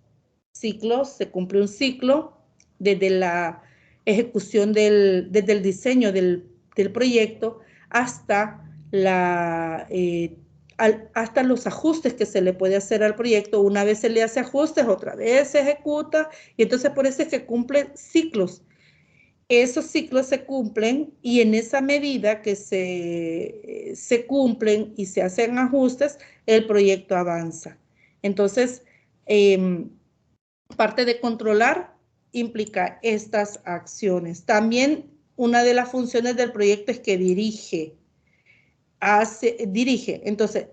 Se cumple un ciclo desde la ejecución desde el diseño del proyecto hasta hasta los ajustes que se le puede hacer al proyecto. Una vez se le hace ajustes, otra vez se ejecuta, y entonces por eso es que cumple ciclos. esos ciclos se cumplen y en esa medida que se cumplen y se hacen ajustes, el proyecto avanza. Entonces, parte de controlar implica estas acciones. También una de las funciones del proyecto es que dirige. Entonces,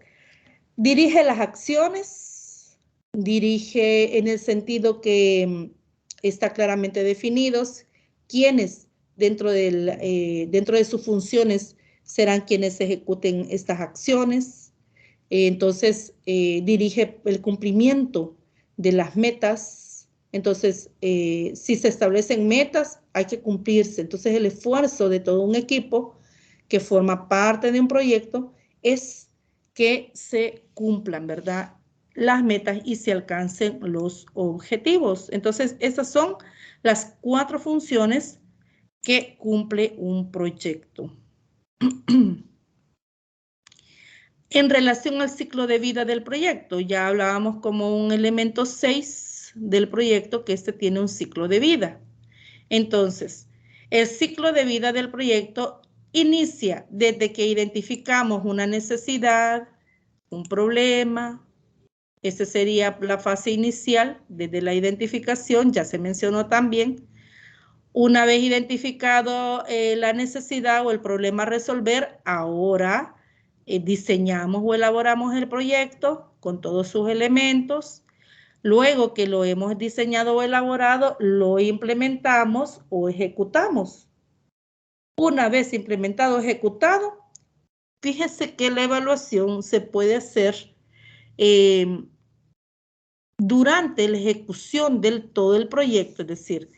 dirige las acciones, dirige en el sentido que está claramente definidos quiénes dentro de sus funciones serán quienes ejecuten estas acciones. Entonces, dirige el cumplimiento de las metas. Entonces, si se establecen metas, hay que cumplirse. Entonces, el esfuerzo de todo un equipo que forma parte de un proyecto es que se cumplan, ¿verdad?, las metas y se alcancen los objetivos. Entonces, esas son las 4 funciones que cumple un proyecto. En relación al ciclo de vida del proyecto, ya hablábamos como un elemento 6 del proyecto que este tiene un ciclo de vida. Entonces, el ciclo de vida del proyecto inicia desde que identificamos una necesidad, un problema. Esa sería la fase inicial, desde la identificación, ya se mencionó también. Una vez identificado la necesidad o el problema a resolver, ahora diseñamos o elaboramos el proyecto con todos sus elementos. Luego que lo hemos diseñado o elaborado, lo implementamos o ejecutamos. Una vez implementado o ejecutado, fíjese que la evaluación se puede hacer durante la ejecución del todo el proyecto, es decir,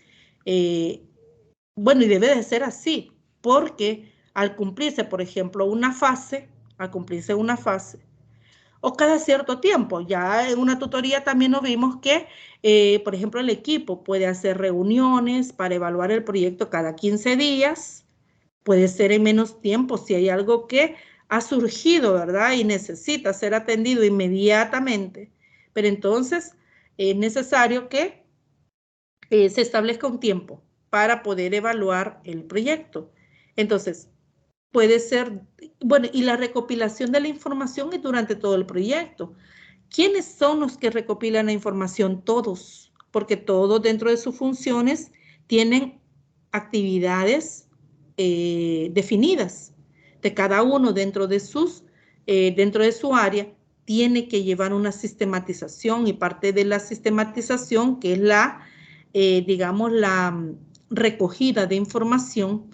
bueno, y debe de ser así, porque al cumplirse, por ejemplo, una fase, o cada cierto tiempo, ya en una tutoría también nos vimos que, por ejemplo, el equipo puede hacer reuniones para evaluar el proyecto cada 15 días, puede ser en menos tiempo si hay algo que ha surgido, ¿verdad?, y necesita ser atendido inmediatamente, pero entonces es necesario que se establezca un tiempo para poder evaluar el proyecto. Entonces, puede ser, bueno, y la recopilación de la información es durante todo el proyecto. ¿Quiénes son los que recopilan la información? Todos, porque todos dentro de sus funciones tienen actividades definidas. De cada uno dentro de su área tiene que llevar una sistematización y parte de la sistematización, que es digamos, la recogida de información,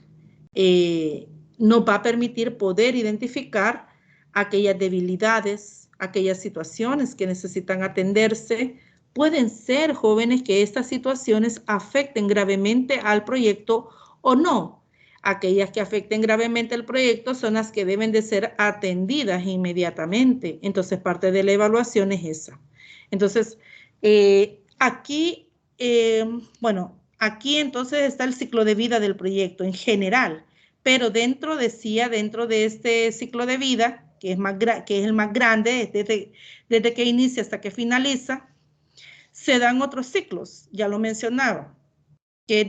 nos va a permitir poder identificar aquellas debilidades, aquellas situaciones que necesitan atenderse. Pueden ser, jóvenes, que estas situaciones afecten gravemente al proyecto o no. Aquellas que afecten gravemente al proyecto son las que deben de ser atendidas inmediatamente. Entonces, parte de la evaluación es esa. Entonces, aquí, bueno, aquí entonces está el ciclo de vida del proyecto en general, pero dentro de este ciclo de vida, que es el más grande, desde que inicia hasta que finaliza, se dan otros ciclos, ya lo mencionaba, que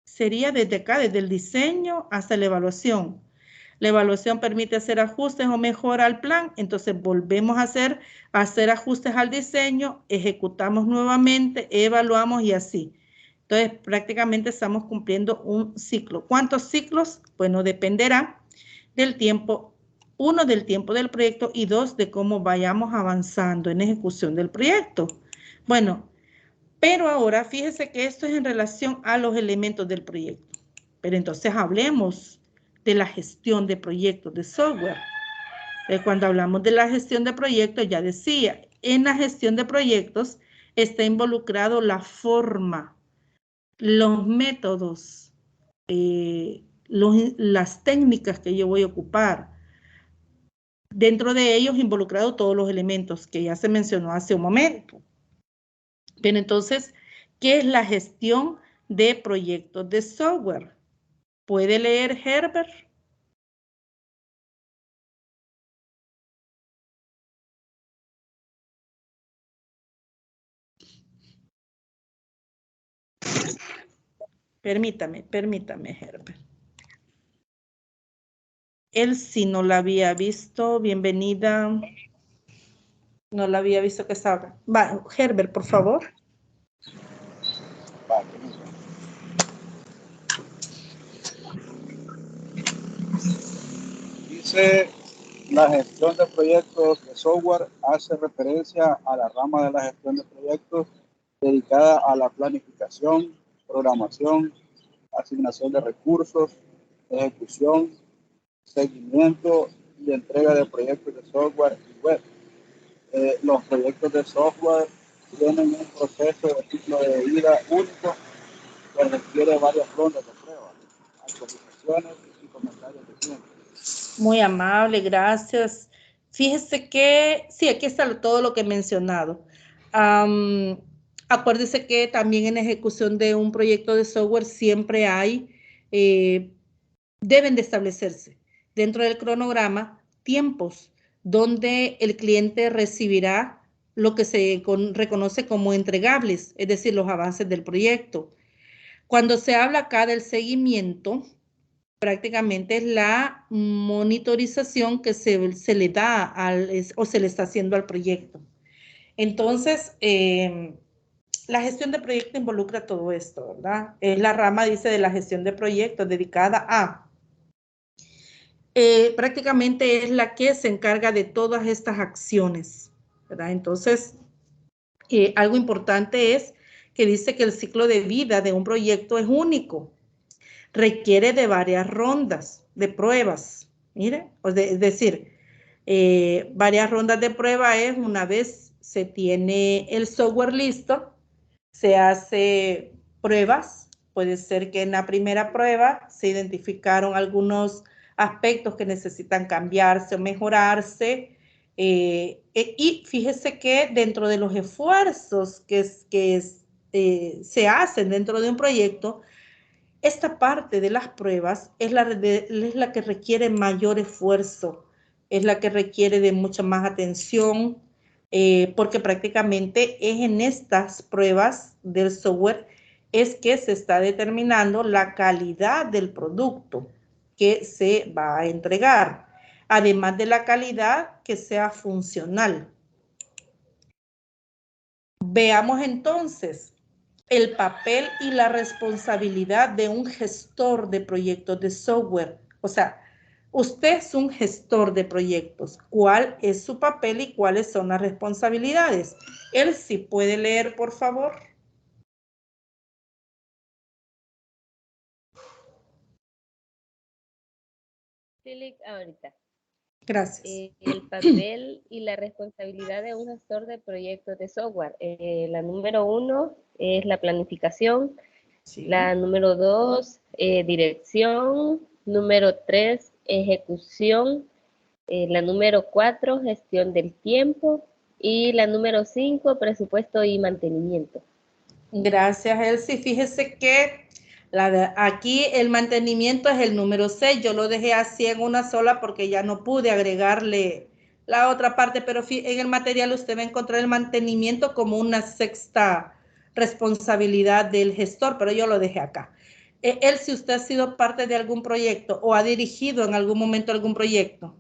sería desde acá, desde el diseño hasta la evaluación. La evaluación permite hacer ajustes o mejora al plan, entonces volvemos a hacer ajustes al diseño, ejecutamos nuevamente, evaluamos y así. Entonces, prácticamente estamos cumpliendo un ciclo. ¿Cuántos ciclos? Bueno, dependerá del tiempo, 1, del tiempo del proyecto y 2, de cómo vayamos avanzando en ejecución del proyecto. Bueno, pero ahora fíjese que esto es en relación a los elementos del proyecto. Pero entonces hablemos de la gestión de proyectos de software. Cuando hablamos de la gestión de proyectos, ya decía, en la gestión de proyectos está involucrado la forma, los métodos, las técnicas que yo voy a ocupar. Dentro de ellos involucrado todos los elementos que ya se mencionó hace un momento. Bien, entonces, ¿qué es la gestión de proyectos de software? ¿Puede leer Herbert? Permítame, Herbert. Él sí no la había visto. Bienvenida. No la había visto que estaba acá. Va, Herbert, por favor. Dice, la gestión de proyectos de software hace referencia a la rama de la gestión de proyectos dedicada a la planificación, programación, asignación de recursos, ejecución, seguimiento y entrega de proyectos de software y web. Los proyectos de software tienen un proceso de ciclo de vida único que requiere varias rondas de pruebas, actualizaciones y comentarios de clientes. Muy amable, gracias. Fíjese que, sí, aquí está todo lo que he mencionado. Acuérdese que también en ejecución de un proyecto de software siempre hay, deben de establecerse dentro del cronograma tiempos donde el cliente recibirá lo que se reconoce como entregables, es decir, los avances del proyecto. Cuando se habla acá del seguimiento, prácticamente es la monitorización que se le da o se le está haciendo al proyecto. Entonces, la gestión de proyecto involucra todo esto, ¿verdad? Es la rama, dice, de la gestión de proyectos dedicada a, prácticamente es la que se encarga de todas estas acciones, ¿verdad? Entonces, algo importante es que dice que el ciclo de vida de un proyecto es único, requiere de varias rondas de pruebas. Mire, es decir, varias rondas de prueba es una vez se tiene el software listo, se hace pruebas. Puede ser que en la primera prueba se identificaron algunos aspectos que necesitan cambiarse o mejorarse. Y fíjese que dentro de los esfuerzos que se hacen dentro de un proyecto, esta parte de las pruebas es la que requiere mayor esfuerzo, es la que requiere de mucha más atención, porque prácticamente es en estas pruebas del software es que se está determinando la calidad del producto que se va a entregar, además de la calidad que sea funcional. Veamos entonces el papel y la responsabilidad de un gestor de proyectos de software. O sea, usted es un gestor de proyectos. ¿Cuál es su papel y cuáles son las responsabilidades? Él sí puede leer, por favor. Clic ahorita. Gracias. El papel y la responsabilidad de un gestor de proyectos de software. La número 1 es la planificación. Sí. La número 2, dirección. Número 3, ejecución. La número 4, gestión del tiempo. Y la número 5, presupuesto y mantenimiento. Gracias, Elsie. Fíjese que aquí el mantenimiento es el número 6. Yo lo dejé así en una sola porque ya no pude agregarle la otra parte, pero en el material usted va a encontrar el mantenimiento como una sexta responsabilidad del gestor, pero yo lo dejé acá. Elsie, ¿usted ha sido parte de algún proyecto o ha dirigido en algún momento algún proyecto?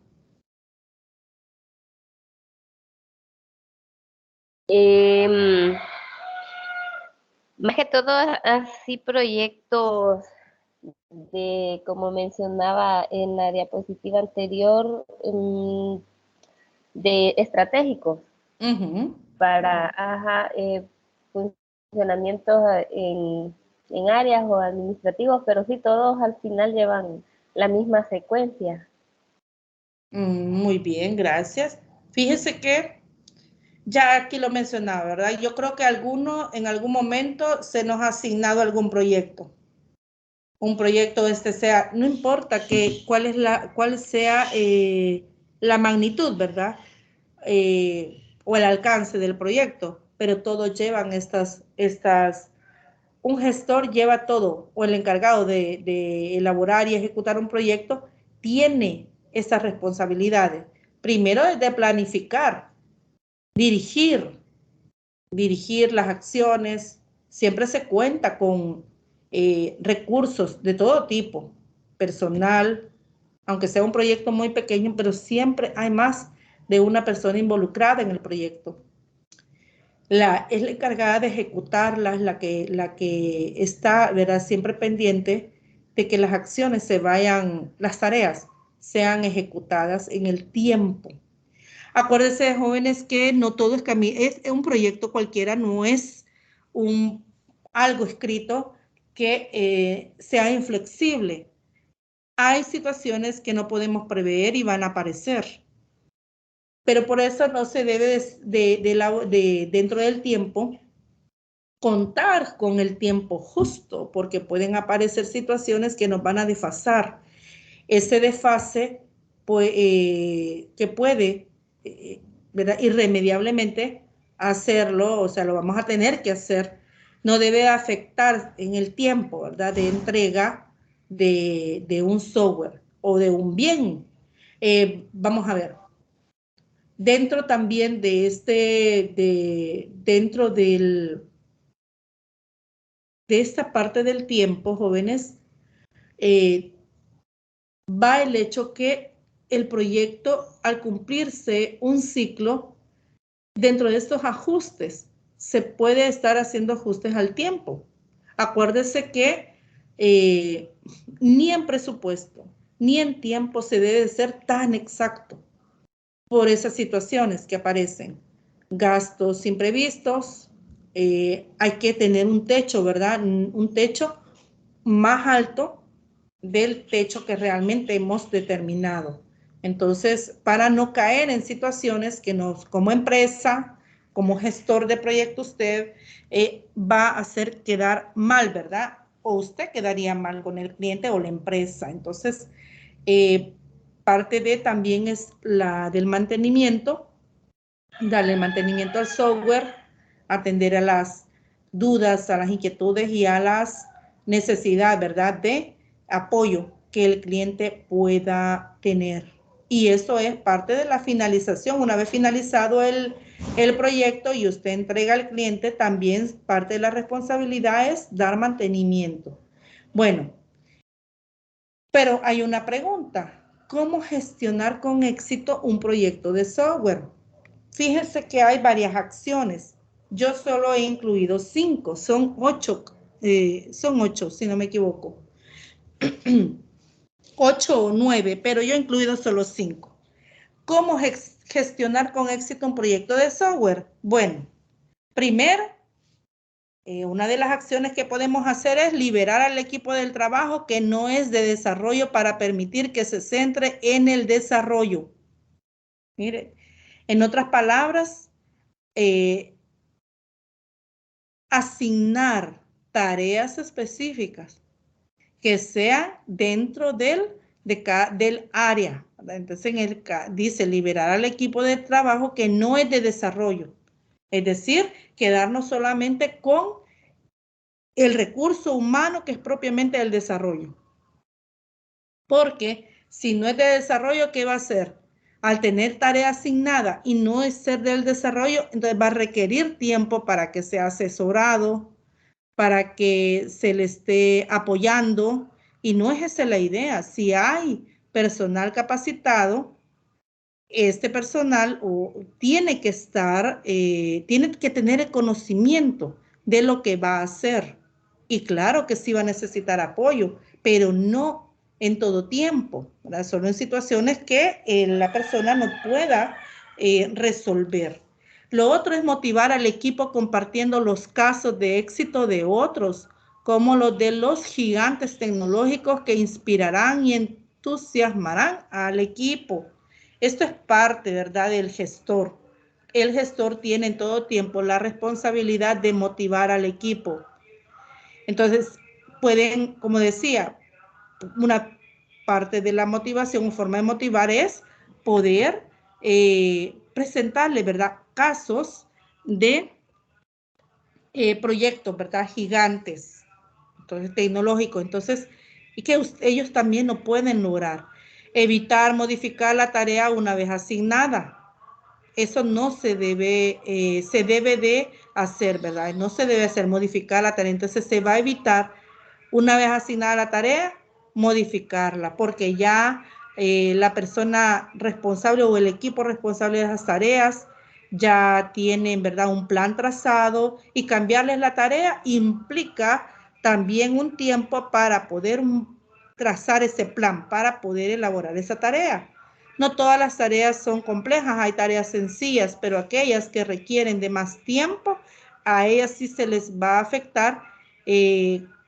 Más que todo así proyectos de, como mencionaba en la diapositiva anterior, de estratégicos para funcionamientos en áreas o administrativos, pero sí todos al final llevan la misma secuencia. Muy bien, gracias. Fíjese que ya aquí lo mencionaba, ¿verdad? Yo creo que en algún momento se nos ha asignado algún proyecto. Un proyecto sea, no importa cuál sea la magnitud, ¿verdad? O el alcance del proyecto, pero todos llevan un gestor lleva todo, o el encargado de elaborar y ejecutar un proyecto tiene esas responsabilidades. Primero es de planificar, dirigir las acciones. Siempre se cuenta con recursos de todo tipo, personal, aunque sea un proyecto muy pequeño, pero siempre hay más de una persona involucrada en el proyecto. Es la encargada de ejecutarla, es la que está, ¿verdad?, siempre pendiente de que las acciones las tareas sean ejecutadas en el tiempo. Acuérdense, jóvenes, que no todo es un proyecto cualquiera, no es algo escrito que sea inflexible. Hay situaciones que no podemos prever y van a aparecer. Pero por eso no se debe dentro del tiempo contar con el tiempo justo, porque pueden aparecer situaciones que nos van a desfasar. Ese desfase pues, que puede, ¿verdad?, irremediablemente hacerlo, o sea, lo vamos a tener que hacer, no debe afectar en el tiempo, ¿verdad?, de entrega de un software o de un bien. Vamos a ver. Dentro también de dentro de esta parte del tiempo, jóvenes, va el hecho que el proyecto, al cumplirse un ciclo, dentro de estos ajustes, se puede estar haciendo ajustes al tiempo. Acuérdese que ni en presupuesto, ni en tiempo se debe ser tan exacto por esas situaciones que aparecen. Gastos imprevistos, hay que tener un techo, ¿verdad? Un techo más alto del techo que realmente hemos determinado. Entonces, para no caer en situaciones que como empresa, como gestor de proyecto, usted va a hacer quedar mal, ¿verdad? O usted quedaría mal con el cliente o la empresa. Entonces, parte de también es la del mantenimiento, darle mantenimiento al software, atender a las dudas, a las inquietudes y a las necesidades, ¿verdad?, de apoyo que el cliente pueda tener. Y eso es parte de la finalización. Una vez finalizado el proyecto y usted entrega al cliente, también parte de la responsabilidad es dar mantenimiento. Bueno, pero hay una pregunta. ¿Cómo gestionar con éxito un proyecto de software? Fíjense que hay varias acciones. Yo solo he incluido 5, son 8, si no me equivoco. 8 o 9, pero yo he incluido solo 5. ¿Cómo gestionar con éxito un proyecto de software? Bueno, primero, una de las acciones que podemos hacer es liberar al equipo del trabajo que no es de desarrollo para permitir que se centre en el desarrollo. Mire, en otras palabras, asignar tareas específicas que sean dentro del área. Entonces, dice liberar al equipo de trabajo que no es de desarrollo. Es decir, quedarnos solamente con el recurso humano que es propiamente el desarrollo. Porque si no es de desarrollo, ¿qué va a hacer? Al tener tarea asignada y no es ser del desarrollo, entonces va a requerir tiempo para que sea asesorado, para que se le esté apoyando, y no es esa la idea. Si hay personal capacitado, este personal tiene que tiene que tener el conocimiento de lo que va a hacer. Y claro que sí va a necesitar apoyo, pero no en todo tiempo, ¿verdad? Solo en situaciones que la persona no pueda resolver. Lo otro es motivar al equipo compartiendo los casos de éxito de otros, como los de los gigantes tecnológicos que inspirarán y entusiasmarán al equipo. Esto es parte, ¿verdad?, del gestor. El gestor tiene en todo tiempo la responsabilidad de motivar al equipo. Entonces, pueden, como decía, una parte de la motivación, una forma de motivar es poder presentarle, ¿verdad?, casos de proyectos, ¿verdad?, gigantes, entonces tecnológicos, entonces, y que ellos también lo pueden lograr. Evitar modificar la tarea una vez asignada. Eso no se debe de hacer, ¿verdad? No se debe hacer modificar la tarea, entonces se va a evitar Una vez asignada la tarea, modificarla, porque ya la persona responsable o el equipo responsable de esas tareas ya tiene, en verdad, un plan trazado, y cambiarles la tarea implica también un tiempo para poder trazar ese plan, para poder elaborar esa tarea. No todas las tareas son complejas, hay tareas sencillas, pero aquellas que requieren de más tiempo, a ellas sí se les va a afectar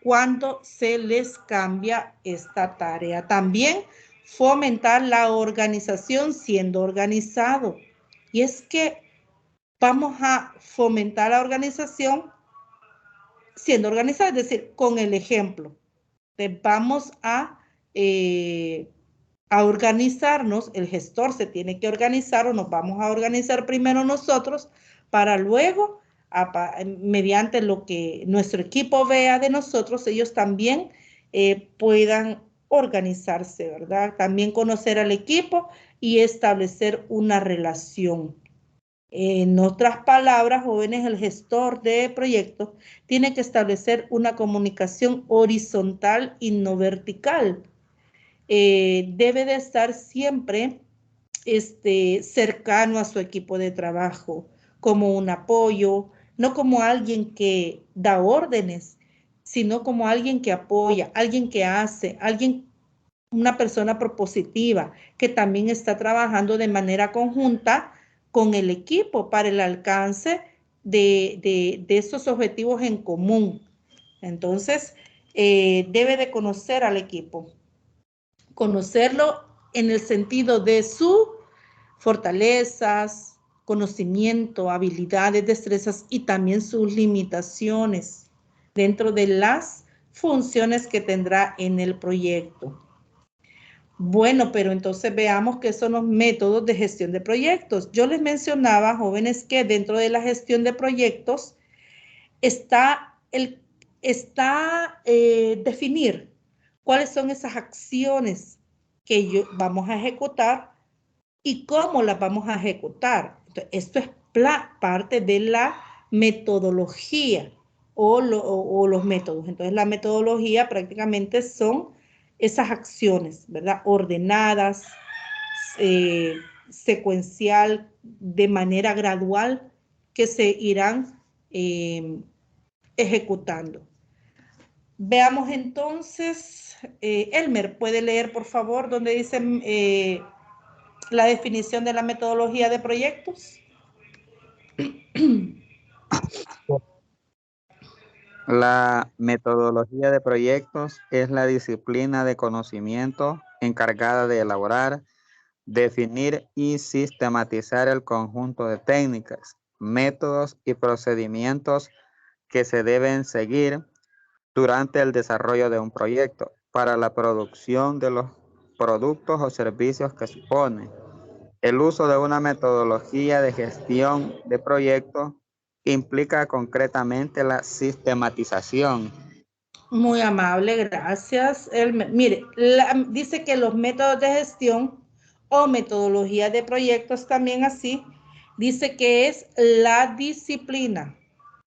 cuando se les cambia esta tarea. También fomentar la organización siendo organizado. Y es que vamos a fomentar la organización siendo organizado, es decir, con el ejemplo. Entonces vamos a organizarnos, el gestor se tiene que organizar, o nos vamos a organizar primero nosotros para luego, mediante lo que nuestro equipo vea de nosotros, ellos también puedan organizarse, ¿verdad? También conocer al equipo y establecer una relación. En otras palabras, jóvenes, el gestor de proyectos tiene que establecer una comunicación horizontal y no vertical. Debe de estar siempre cercano a su equipo de trabajo, como un apoyo, no como alguien que da órdenes, sino como alguien que apoya, alguien que hace, una persona propositiva, que también está trabajando de manera conjunta con el equipo para el alcance de esos objetivos en común. Entonces, debe de conocer al equipo. Conocerlo en el sentido de sus fortalezas, conocimiento, habilidades, destrezas y también sus limitaciones dentro de las funciones que tendrá en el proyecto. Bueno, pero entonces veamos qué son los métodos de gestión de proyectos. Yo les mencionaba, jóvenes, que dentro de la gestión de proyectos está definir cuáles son esas acciones que vamos a ejecutar y cómo las vamos a ejecutar. Entonces, esto es parte de la metodología o los métodos. Entonces, la metodología prácticamente son esas acciones, ¿verdad? Ordenadas, secuencial, de manera gradual, que se irán ejecutando. Veamos entonces, Elmer, ¿puede leer por favor donde dice la definición de la metodología de proyectos? La metodología de proyectos es la disciplina de conocimiento encargada de elaborar, definir y sistematizar el conjunto de técnicas, métodos y procedimientos que se deben seguir durante el desarrollo de un proyecto para la producción de los productos o servicios que supone. El uso de una metodología de gestión de proyectos implica concretamente la sistematización. Muy amable, gracias. Mire, dice que los métodos de gestión o metodología de proyectos también así, dice que es la disciplina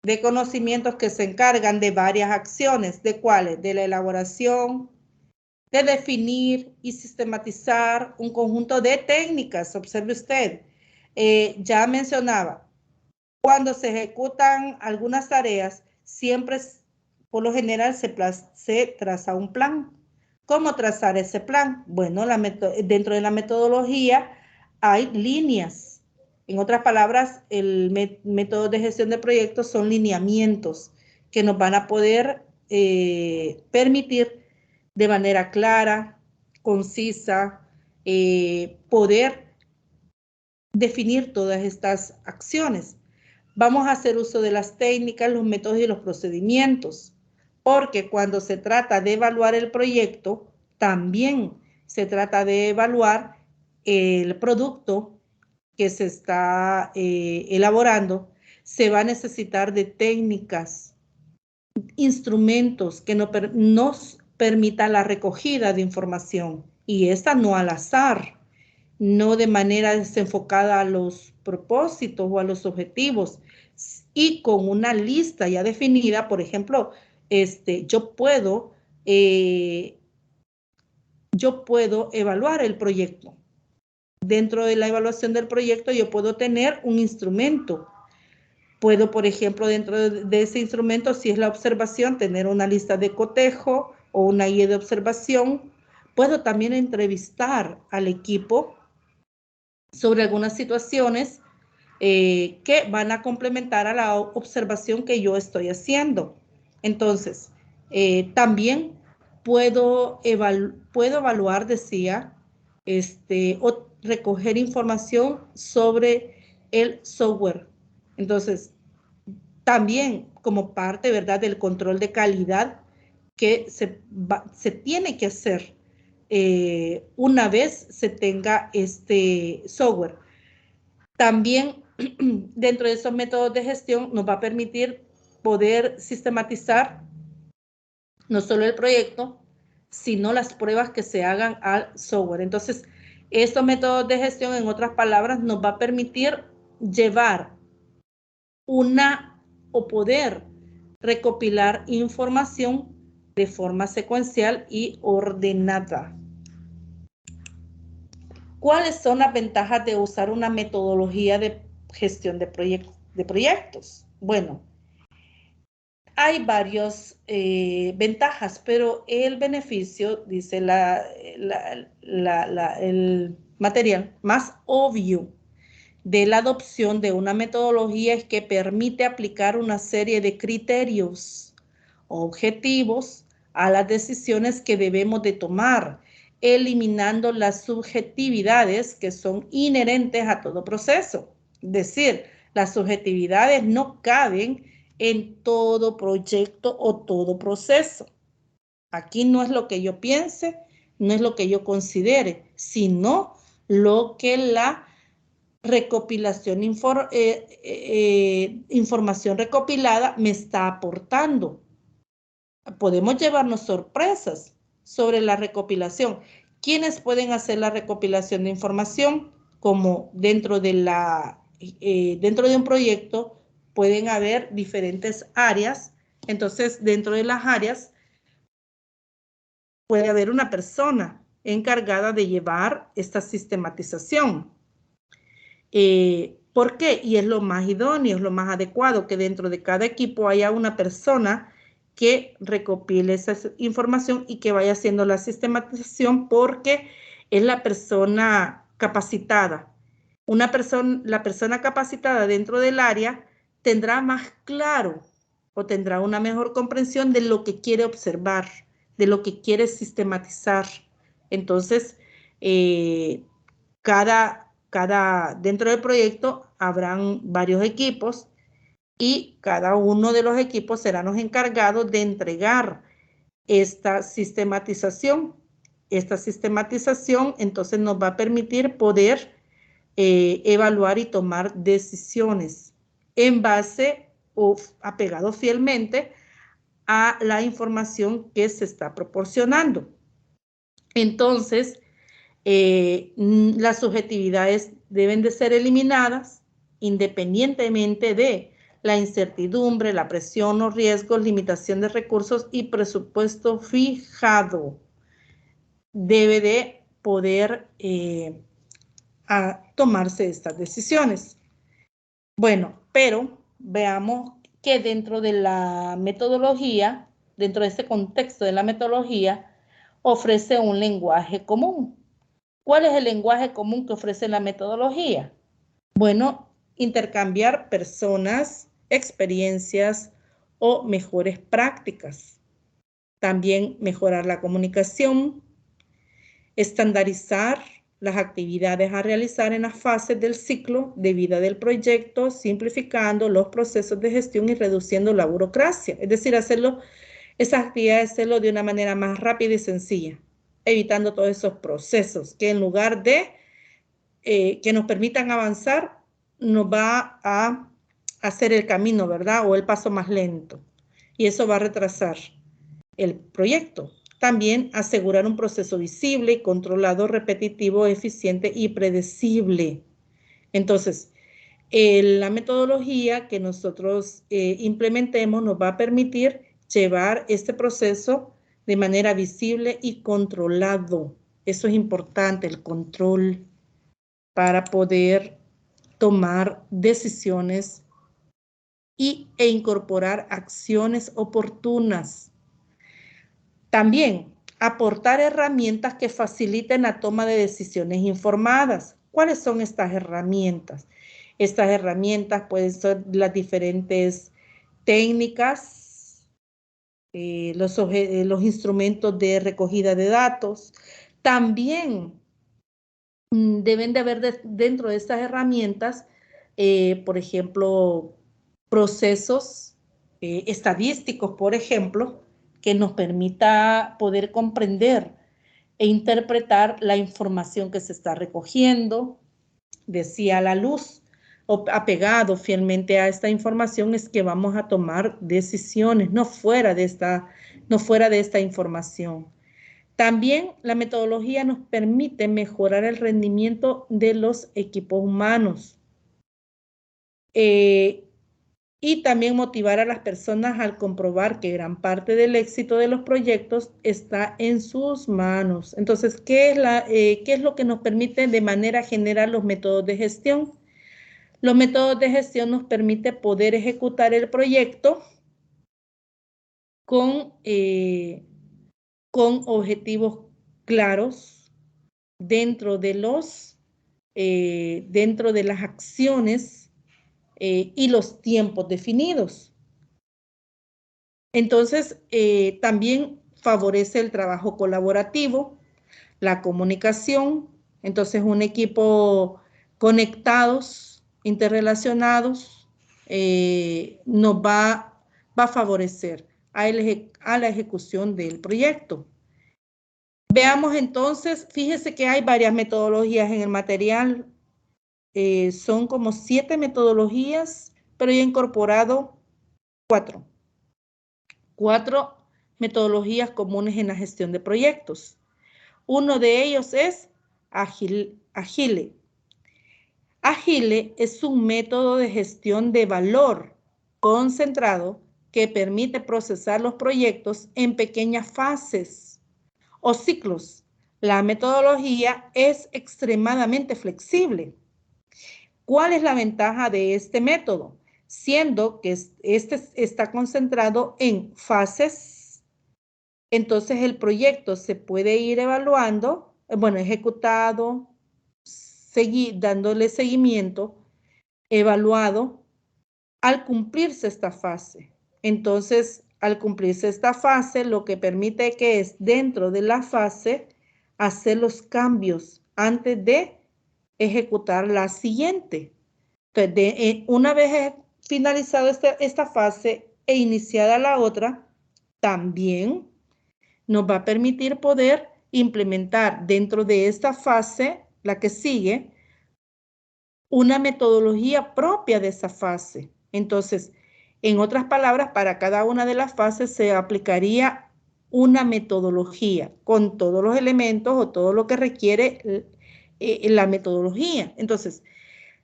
de conocimientos que se encargan de varias acciones. ¿De cuáles? De la elaboración, de definir y sistematizar un conjunto de técnicas. Observe usted, ya mencionaba, cuando se ejecutan algunas tareas, siempre, por lo general, se traza un plan. ¿Cómo trazar ese plan? Bueno, dentro de la metodología hay líneas. En otras palabras, el método de gestión de proyectos son lineamientos que nos van a poder permitir de manera clara, concisa, poder definir todas estas acciones. Vamos a hacer uso de las técnicas, los métodos y los procedimientos, porque cuando se trata de evaluar el proyecto, también se trata de evaluar el producto que se está elaborando. Se va a necesitar de técnicas, instrumentos que nos permitan la recogida de información, y esta no al azar, no de manera desenfocada a los propósitos o a los objetivos, y con una lista ya definida. Por ejemplo, yo puedo yo puedo evaluar el proyecto. Dentro de la evaluación del proyecto yo puedo tener un instrumento. Puedo, por ejemplo, dentro de ese instrumento, si es la observación, tener una lista de cotejo o una guía de observación. Puedo también entrevistar al equipo sobre algunas situaciones que van a complementar a la observación que yo estoy haciendo. Entonces, también puedo evaluar, decía, o recoger información sobre el software. Entonces, también como parte, ¿verdad?, del control de calidad que se tiene que hacer una vez se tenga este software. También dentro de esos métodos de gestión nos va a permitir poder sistematizar no solo el proyecto, sino las pruebas que se hagan al software. Entonces, estos métodos de gestión, en otras palabras, nos va a permitir llevar o poder recopilar información de forma secuencial y ordenada. ¿Cuáles son las ventajas de usar una metodología de gestión de proyectos? Bueno, hay varias ventajas, pero el beneficio, dice el material, más obvio de la adopción de una metodología es que permite aplicar una serie de criterios objetivos a las decisiones que debemos de tomar, eliminando las subjetividades que son inherentes a todo proceso. Es decir, las subjetividades no caben en todo proyecto o todo proceso. Aquí no es lo que yo piense, no es lo que yo considere, sino lo que la recopilación, información recopilada me está aportando. Podemos llevarnos sorpresas sobre la recopilación. ¿Quiénes pueden hacer la recopilación de información? Como dentro de un proyecto pueden haber diferentes áreas. Entonces, dentro de las áreas puede haber una persona encargada de llevar esta sistematización. ¿Por qué? Y es lo más idóneo, es lo más adecuado que dentro de cada equipo haya una persona que recopile esa información y que vaya haciendo la sistematización, porque es la persona capacitada. La persona capacitada dentro del área tendrá más claro o tendrá una mejor comprensión de lo que quiere observar, de lo que quiere sistematizar. Entonces, dentro del proyecto habrán varios equipos y cada uno de los equipos serán los encargados de entregar esta sistematización. Esta sistematización entonces nos va a permitir poder evaluar y tomar decisiones en base o apegado fielmente a la información que se está proporcionando. Entonces, las subjetividades deben de ser eliminadas independientemente de la incertidumbre, la presión o riesgos, limitación de recursos y presupuesto fijado. Debe de poder tomarse estas decisiones. Bueno, pero veamos que dentro de la metodología, dentro de este contexto de la metodología, ofrece un lenguaje común. ¿Cuál es el lenguaje común que ofrece la metodología? Bueno, intercambiar personas, experiencias o mejores prácticas. También mejorar la comunicación, estandarizar las actividades a realizar en las fases del ciclo de vida del proyecto, simplificando los procesos de gestión y reduciendo la burocracia. Es decir, esas actividades hacerlo de una manera más rápida y sencilla, evitando todos esos procesos que en lugar de que nos permitan avanzar, nos va a hacer el camino, ¿verdad? O el paso más lento. Y eso va a retrasar el proyecto. También asegurar un proceso visible, controlado, repetitivo, eficiente y predecible. Entonces, la metodología que nosotros implementemos nos va a permitir llevar este proceso de manera visible y controlado. Eso es importante, el control, para poder tomar decisiones e incorporar acciones oportunas. También, aportar herramientas que faciliten la toma de decisiones informadas. ¿Cuáles son estas herramientas? Estas herramientas pueden ser las diferentes técnicas, los instrumentos de recogida de datos. También deben de haber dentro de estas herramientas, por ejemplo, procesos estadísticos, por ejemplo, que nos permita poder comprender e interpretar la información que se está recogiendo. Decía la luz, o apegado fielmente a esta información es que vamos a tomar decisiones, no fuera de esta información. También la metodología nos permite mejorar el rendimiento de los equipos humanos y también motivar a las personas al comprobar que gran parte del éxito de los proyectos está en sus manos. Entonces, ¿qué es lo que nos permite de manera general los métodos de gestión? Los métodos de gestión nos permiten poder ejecutar el proyecto con objetivos claros dentro de las acciones y los tiempos definidos. Entonces, también favorece el trabajo colaborativo, la comunicación. Entonces, un equipo conectados, interrelacionados, nos va a favorecer a la ejecución del proyecto. Veamos entonces, fíjese que hay varias metodologías en el material. Son como 7 metodologías, pero yo he incorporado 4 metodologías comunes en la gestión de proyectos. Uno de ellos es Agile. Agile es un método de gestión de valor concentrado que permite procesar los proyectos en pequeñas fases o ciclos. La metodología es extremadamente flexible. ¿Cuál es la ventaja de este método? Siendo que este está concentrado en fases, entonces el proyecto se puede ir evaluando, ejecutado, dándole seguimiento, evaluado, al cumplirse esta fase. Entonces, al cumplirse esta fase, lo que permite que es dentro de la fase hacer los cambios antes de ejecutar la siguiente. Entonces, una vez finalizado esta fase e iniciada la otra, también nos va a permitir poder implementar dentro de esta fase, la que sigue, una metodología propia de esa fase. Entonces, en otras palabras, para cada una de las fases se aplicaría una metodología con todos los elementos o todo lo que requiere la metodología. Entonces,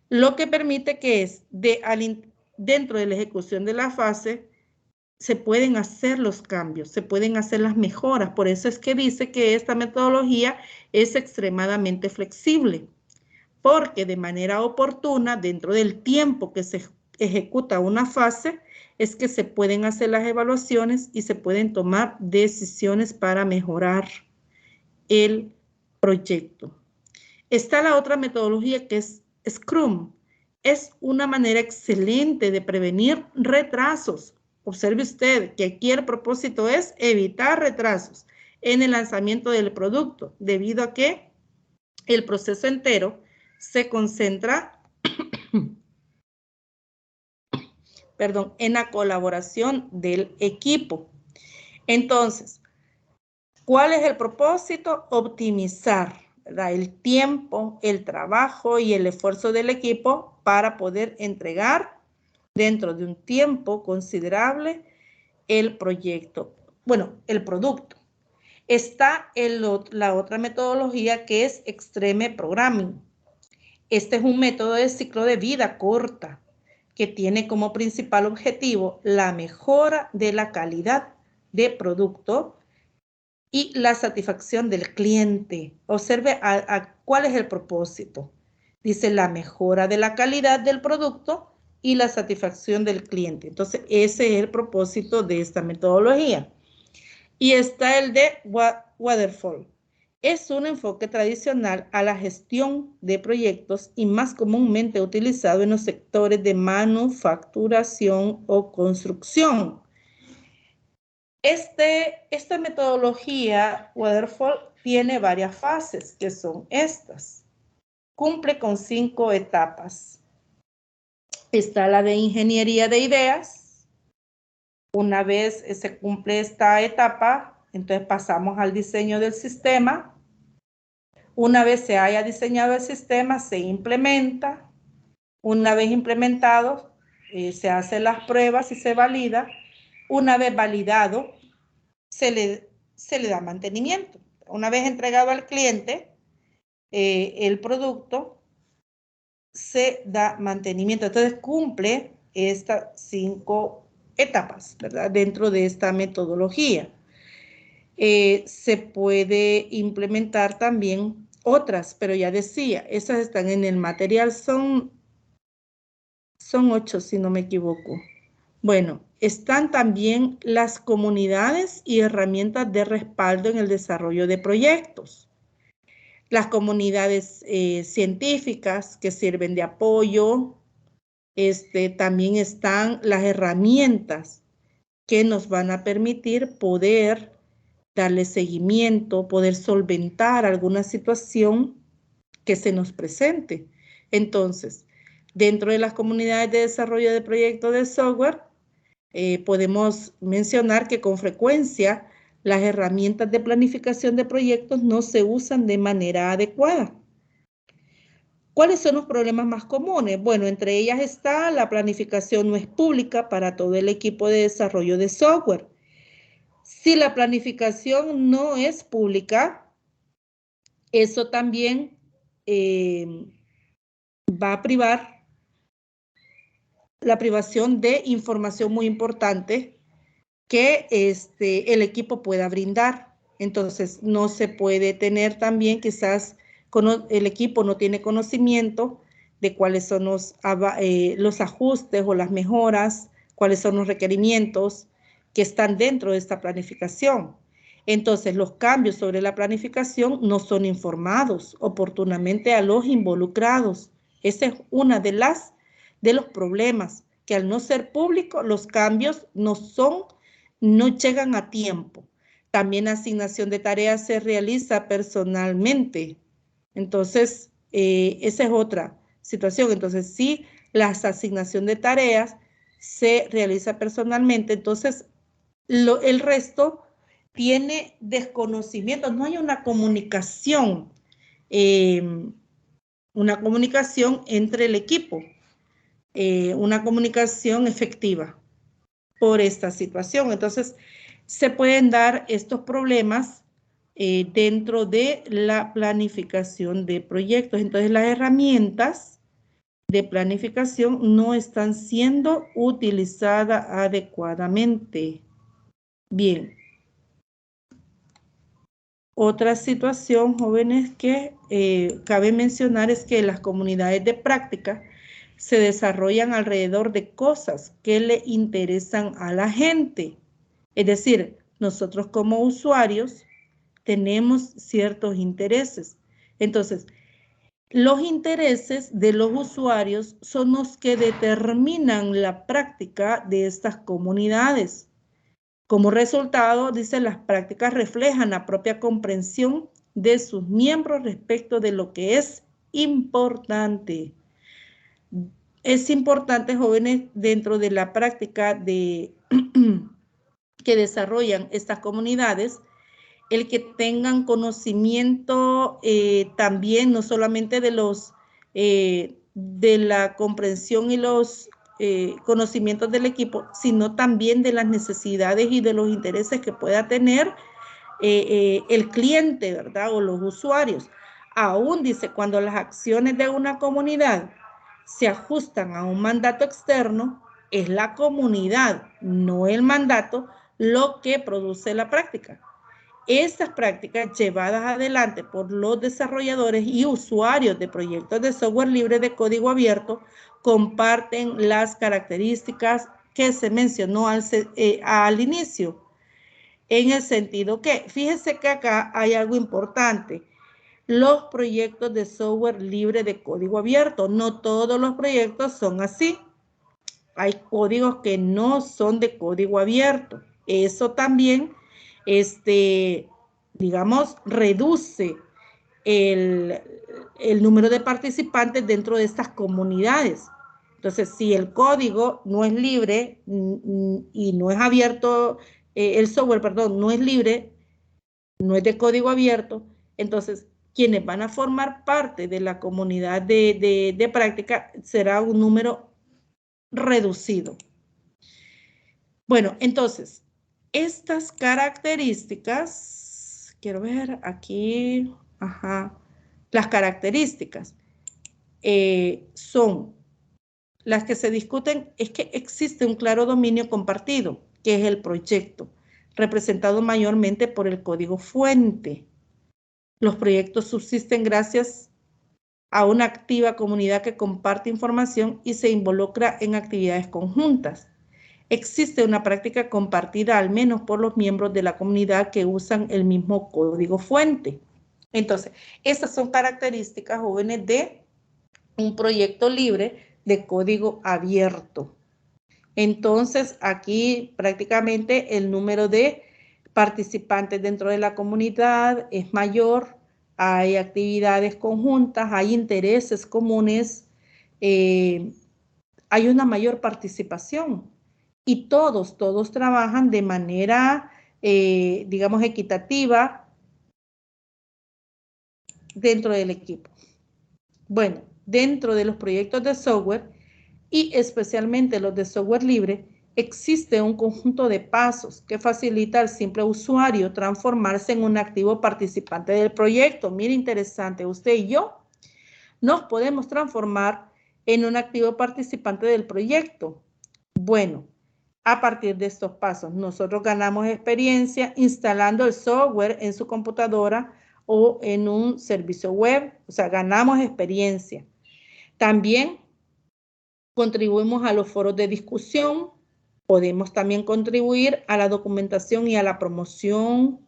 lo que permite que es dentro de la ejecución de la fase se pueden hacer los cambios, se pueden hacer las mejoras. Por eso es que dice que esta metodología es extremadamente flexible, porque de manera oportuna, dentro del tiempo que se ejecuta una fase, es que se pueden hacer las evaluaciones y se pueden tomar decisiones para mejorar el proyecto. Está la otra metodología que es Scrum. Es una manera excelente de prevenir retrasos. Observe usted que aquí el propósito es evitar retrasos en el lanzamiento del producto, debido a que el proceso entero se concentra en la colaboración del equipo. Entonces, ¿cuál es el propósito? Optimizar, ¿verdad?, el tiempo, el trabajo y el esfuerzo del equipo para poder entregar dentro de un tiempo considerable el proyecto, el producto. Está la otra metodología que es Extreme Programming. Este es un método de ciclo de vida corta que tiene como principal objetivo la mejora de la calidad de producto y la satisfacción del cliente. Observe cuál es el propósito. Dice la mejora de la calidad del producto y la satisfacción del cliente. Entonces, ese es el propósito de esta metodología. Y está el de Waterfall. Es un enfoque tradicional a la gestión de proyectos y más comúnmente utilizado en los sectores de manufacturación o construcción. Esta metodología Waterfall tiene varias fases, que son estas. Cumple con 5 etapas. Está la de ingeniería de ideas. Una vez se cumple esta etapa, entonces pasamos al diseño del sistema. Una vez se haya diseñado el sistema, se implementa. Una vez implementado, se hacen las pruebas y se valida. Una vez validado, se le da mantenimiento. Una vez entregado al cliente el producto, se da mantenimiento. Entonces cumple estas 5 etapas, ¿verdad? Dentro de esta metodología. Se puede implementar también otras, pero ya decía, esas están en el material, son 8 si no me equivoco. Bueno, están también las comunidades y herramientas de respaldo en el desarrollo de proyectos. Las comunidades científicas que sirven de apoyo. También están las herramientas que nos van a permitir poder darle seguimiento, poder solventar alguna situación que se nos presente. Entonces, dentro de las comunidades de desarrollo de proyectos de software, podemos mencionar que con frecuencia las herramientas de planificación de proyectos no se usan de manera adecuada. ¿Cuáles son los problemas más comunes? Bueno, entre ellas está la planificación no es pública para todo el equipo de desarrollo de software. Si la planificación no es pública, eso también va a privar la privación de información muy importante que el equipo pueda brindar. Entonces, no se puede tener también, quizás el equipo no tiene conocimiento de cuáles son los ajustes o las mejoras, cuáles son los requerimientos que están dentro de esta planificación. Entonces, los cambios sobre la planificación no son informados oportunamente a los involucrados. Ese es uno de los problemas, que al no ser público, los cambios no llegan a tiempo. También la asignación de tareas se realiza personalmente. Entonces, esa es otra situación. Entonces, si la asignación de tareas se realiza personalmente, entonces el resto tiene desconocimiento. No hay una comunicación entre el equipo, una comunicación efectiva por esta situación. Entonces, se pueden dar estos problemas dentro de la planificación de proyectos. Entonces, las herramientas de planificación no están siendo utilizadas adecuadamente. Bien. Otra situación, jóvenes, que cabe mencionar es que las comunidades de práctica se desarrollan alrededor de cosas que le interesan a la gente. Es decir, nosotros como usuarios tenemos ciertos intereses. Entonces, los intereses de los usuarios son los que determinan la práctica de estas comunidades. Como resultado, dice, las prácticas reflejan la propia comprensión de sus miembros respecto de lo que es importante. Es importante, jóvenes, dentro de la práctica que desarrollan estas comunidades, el que tengan conocimiento también, no solamente de la comprensión y los conocimientos del equipo, sino también de las necesidades y de los intereses que pueda tener el cliente, ¿verdad? O los usuarios. Aún dice, cuando las acciones de una comunidad se ajustan a un mandato externo, es la comunidad, no el mandato, lo que produce la práctica. Estas prácticas llevadas adelante por los desarrolladores y usuarios de proyectos de software libre de código abierto comparten las características que se mencionó al inicio, en el sentido que, fíjense que acá hay algo importante, los proyectos de software libre de código abierto, no todos los proyectos son así, hay códigos que no son de código abierto, eso también, digamos, reduce el número de participantes dentro de estas comunidades. Entonces, si el código no es libre y no es abierto, el software, perdón, no es libre, no es de código abierto, entonces quienes van a formar parte de la comunidad de práctica será un número reducido. Bueno, entonces, estas características, quiero ver aquí, las características son las que se discuten, es que existe un claro dominio compartido, que es el proyecto, representado mayormente por el código fuente. Los proyectos subsisten gracias a una activa comunidad que comparte información y se involucra en actividades conjuntas. Existe una práctica compartida al menos por los miembros de la comunidad que usan el mismo código fuente. Entonces, estas son características, jóvenes, de un proyecto libre de código abierto. Entonces, aquí prácticamente el número de participantes dentro de la comunidad es mayor, hay actividades conjuntas, hay intereses comunes, hay una mayor participación y todos trabajan de manera, digamos, equitativa dentro del equipo. Bueno, dentro de los proyectos de software y especialmente los de software libre, existe un conjunto de pasos que facilita al simple usuario transformarse en un activo participante del proyecto. Mire, interesante, usted y yo nos podemos transformar en un activo participante del proyecto. Bueno, a partir de estos pasos, nosotros ganamos experiencia instalando el software en su computadora o en un servicio web, o sea, ganamos experiencia. También contribuimos a los foros de discusión, podemos también contribuir a la documentación y a la promoción,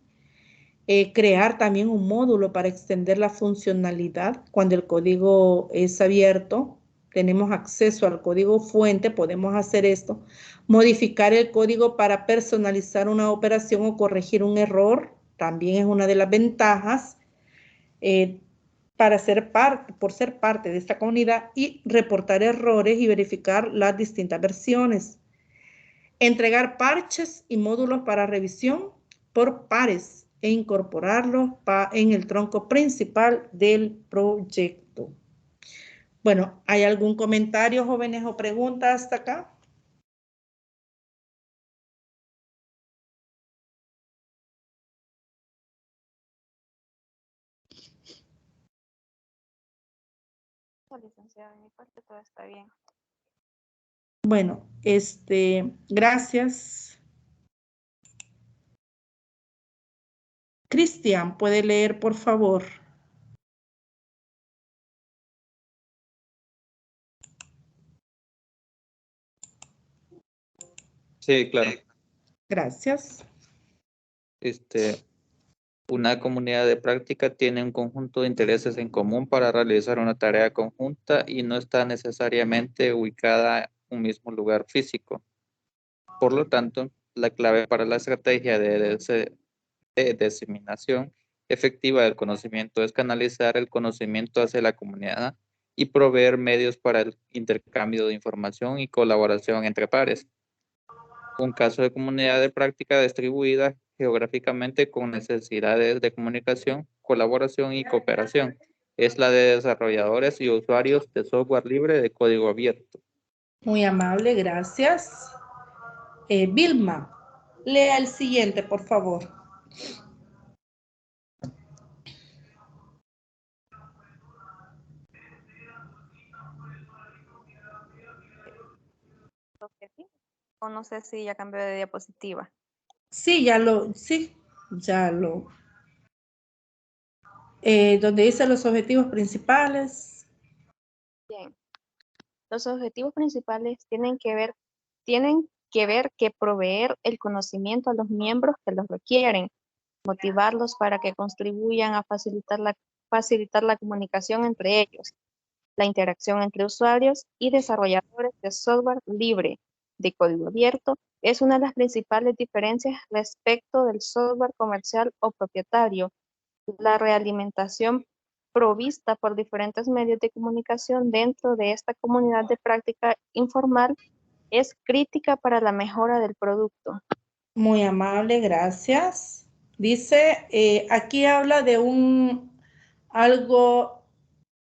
crear también un módulo para extender la funcionalidad cuando el código es abierto. Tenemos acceso al código fuente, podemos hacer esto. Modificar el código para personalizar una operación o corregir un error, también es una de las ventajas por ser parte de esta comunidad y reportar errores y verificar las distintas versiones. Entregar parches y módulos para revisión por pares e incorporarlos en el tronco principal del proyecto. Bueno, ¿hay algún comentario, jóvenes, o pregunta hasta acá? Licenciada, de mi parte todo está bien. Bueno, gracias. Cristian, ¿puede leer, por favor? Sí, claro. Gracias. Una comunidad de práctica tiene un conjunto de intereses en común para realizar una tarea conjunta y no está necesariamente ubicada en un mismo lugar físico. Por lo tanto, la clave para la estrategia de diseminación efectiva del conocimiento es canalizar el conocimiento hacia la comunidad y proveer medios para el intercambio de información y colaboración entre pares. Un caso de comunidad de práctica distribuida geográficamente con necesidades de comunicación, colaboración y cooperación es la de desarrolladores y usuarios de software libre de código abierto. Muy amable, gracias. Vilma, lea el siguiente, por favor. O no sé si ya cambió de diapositiva. Sí, sí. Ya lo... donde dice los objetivos principales. Bien. Los objetivos principales tienen que ver que proveer el conocimiento a los miembros que los requieren, motivarlos para que contribuyan a facilitar la comunicación entre ellos, la interacción entre usuarios y desarrolladores de software libre de código abierto es una de las principales diferencias respecto del software comercial o propietario. La realimentación provista por diferentes medios de comunicación dentro de esta comunidad de práctica informal es crítica para la mejora del producto. Muy amable, gracias. Dice, aquí habla de algo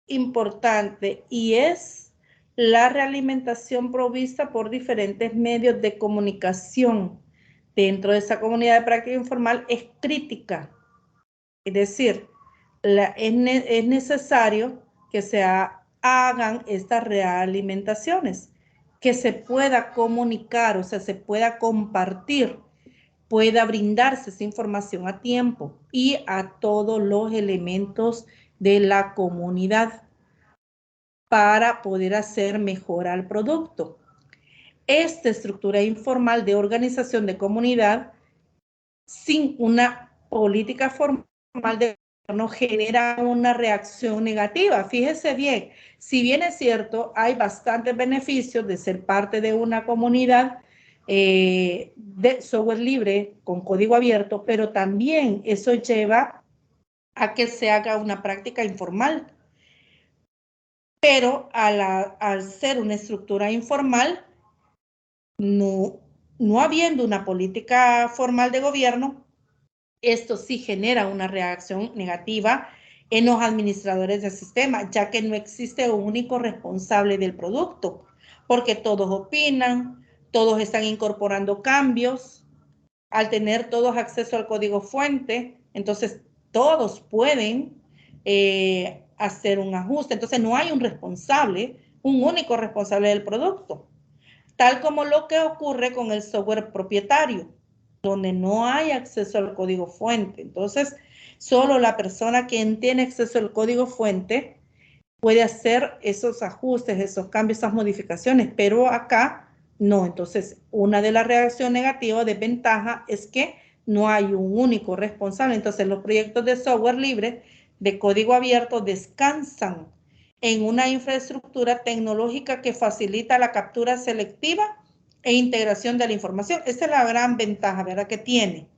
importante y es la realimentación provista por diferentes medios de comunicación dentro de esa comunidad de práctica informal es crítica. Es decir, es necesario que se hagan estas realimentaciones, que se pueda comunicar, o sea, se pueda compartir, pueda brindarse esa información a tiempo y a todos los elementos de la comunidad para poder hacer mejor al producto. Esta estructura informal de organización de comunidad sin una política formal de gobierno genera una reacción negativa. Fíjese bien, si bien es cierto, hay bastantes beneficios de ser parte de una comunidad de software libre con código abierto, pero también eso lleva a que se haga una práctica informal. Pero al ser una estructura informal, no habiendo una política formal de gobierno, esto sí genera una reacción negativa en los administradores del sistema, ya que no existe un único responsable del producto, porque todos opinan, todos están incorporando cambios, al tener todos acceso al código fuente, entonces todos pueden hacer un ajuste. Entonces no hay un responsable, un único responsable del producto, tal como lo que ocurre con el software propietario, donde no hay acceso al código fuente. Entonces, solo la persona que tiene acceso al código fuente puede hacer esos ajustes, esos cambios, esas modificaciones, pero acá no. Entonces, una de las reacciones negativas, desventaja, es que no hay un único responsable. Entonces, los proyectos de software libre, de código abierto, descansan en una infraestructura tecnológica que facilita la captura selectiva e integración de la información. Esa es la gran ventaja, ¿verdad?, que tiene.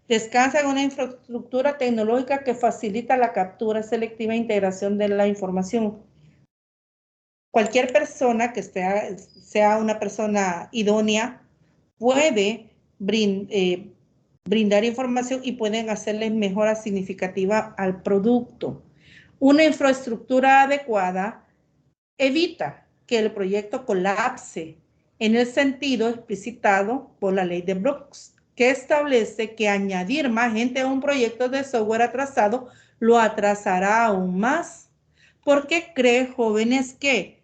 Descansa en una infraestructura tecnológica que facilita la captura selectiva e integración de la información. Cualquier persona que sea una persona idónea puede brindar información y pueden hacerle mejora significativa al producto. Una infraestructura adecuada evita que el proyecto colapse en el sentido explicitado por la ley de Brooks, que establece que añadir más gente a un proyecto de software atrasado lo atrasará aún más. ¿Por qué creen, jóvenes, que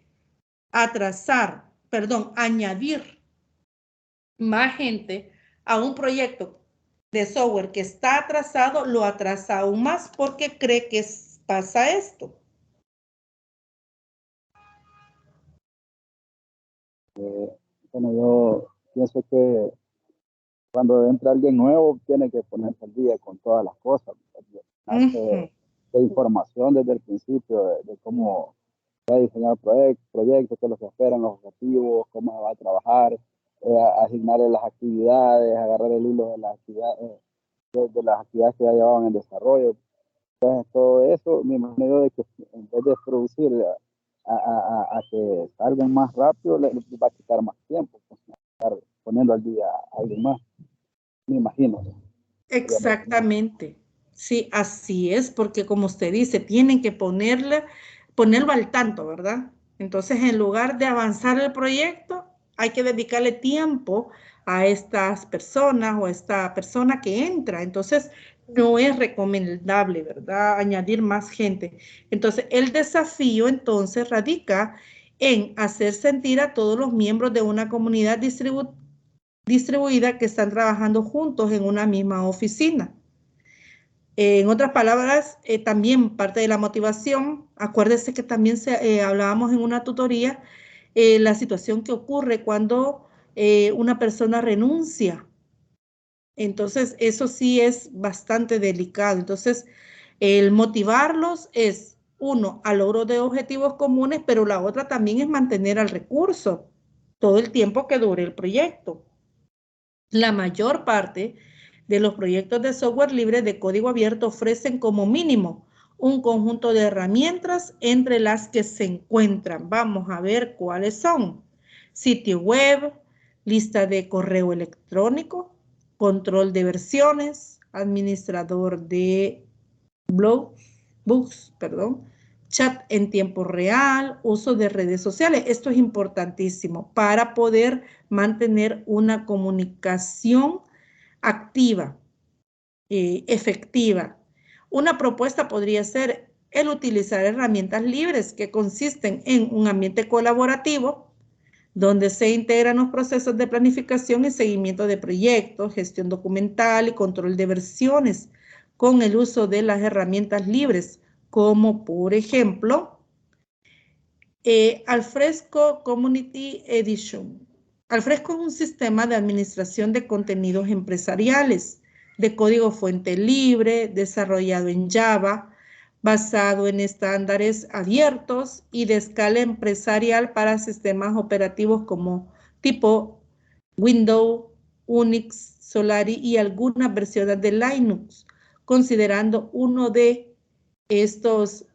añadir más gente a un proyecto de software que está atrasado lo atrasa aún más? ¿Por qué cree que pasa esto? Bueno, yo pienso que cuando entra alguien nuevo tiene que ponerse al día con todas las cosas, de información desde el principio, de cómo va a diseñar el proyecto, qué es lo que esperan, los objetivos, cómo se va a trabajar, asignarle las actividades, agarrar el hilo de las actividades que ya llevaban en desarrollo. Entonces, todo eso, me imagino yo de que en vez de producir a que salgan más rápido, le va a quitar más tiempo, pues, estar poniendo al día a alguien más, me imagino. Exactamente. Sí, así es, porque como usted dice, tienen que ponerlo al tanto, ¿verdad? Entonces, en lugar de avanzar el proyecto, hay que dedicarle tiempo a estas personas o a esta persona que entra. Entonces, no es recomendable, ¿verdad?, añadir más gente. Entonces, el desafío entonces radica en hacer sentir a todos los miembros de una comunidad distribuida que están trabajando juntos en una misma oficina. En otras palabras, también parte de la motivación, acuérdese que también hablábamos en una tutoría, la situación que ocurre cuando una persona renuncia. Entonces, eso sí es bastante delicado. Entonces, el motivarlos es, uno, al logro de objetivos comunes, pero la otra también es mantener al recurso todo el tiempo que dure el proyecto. La mayor parte de los proyectos de software libre de código abierto ofrecen como mínimo un conjunto de herramientas entre las que se encuentran. Vamos a ver cuáles son. Sitio web, lista de correo electrónico, control de versiones, administrador de books, chat en tiempo real, uso de redes sociales. Esto es importantísimo para poder mantener una comunicación activa, efectiva. Una propuesta podría ser el utilizar herramientas libres que consisten en un ambiente colaborativo donde se integran los procesos de planificación y seguimiento de proyectos, gestión documental y control de versiones con el uso de las herramientas libres, como por ejemplo, Alfresco Community Edition. Alfresco es un sistema de administración de contenidos empresariales de código fuente libre, desarrollado en Java, basado en estándares abiertos y de escala empresarial para sistemas operativos como tipo Windows, Unix, Solari y algunas versiones de Linux, considerando uno de estos,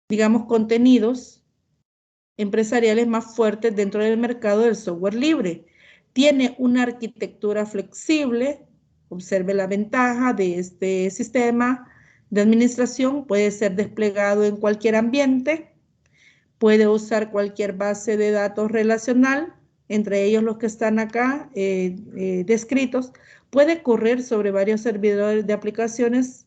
digamos, contenidos empresariales más fuertes dentro del mercado del software libre. Tiene una arquitectura flexible. Observe la ventaja de este sistema de administración. Puede ser desplegado en cualquier ambiente. Puede usar cualquier base de datos relacional, entre ellos los que están acá descritos. Puede correr sobre varios servidores de aplicaciones.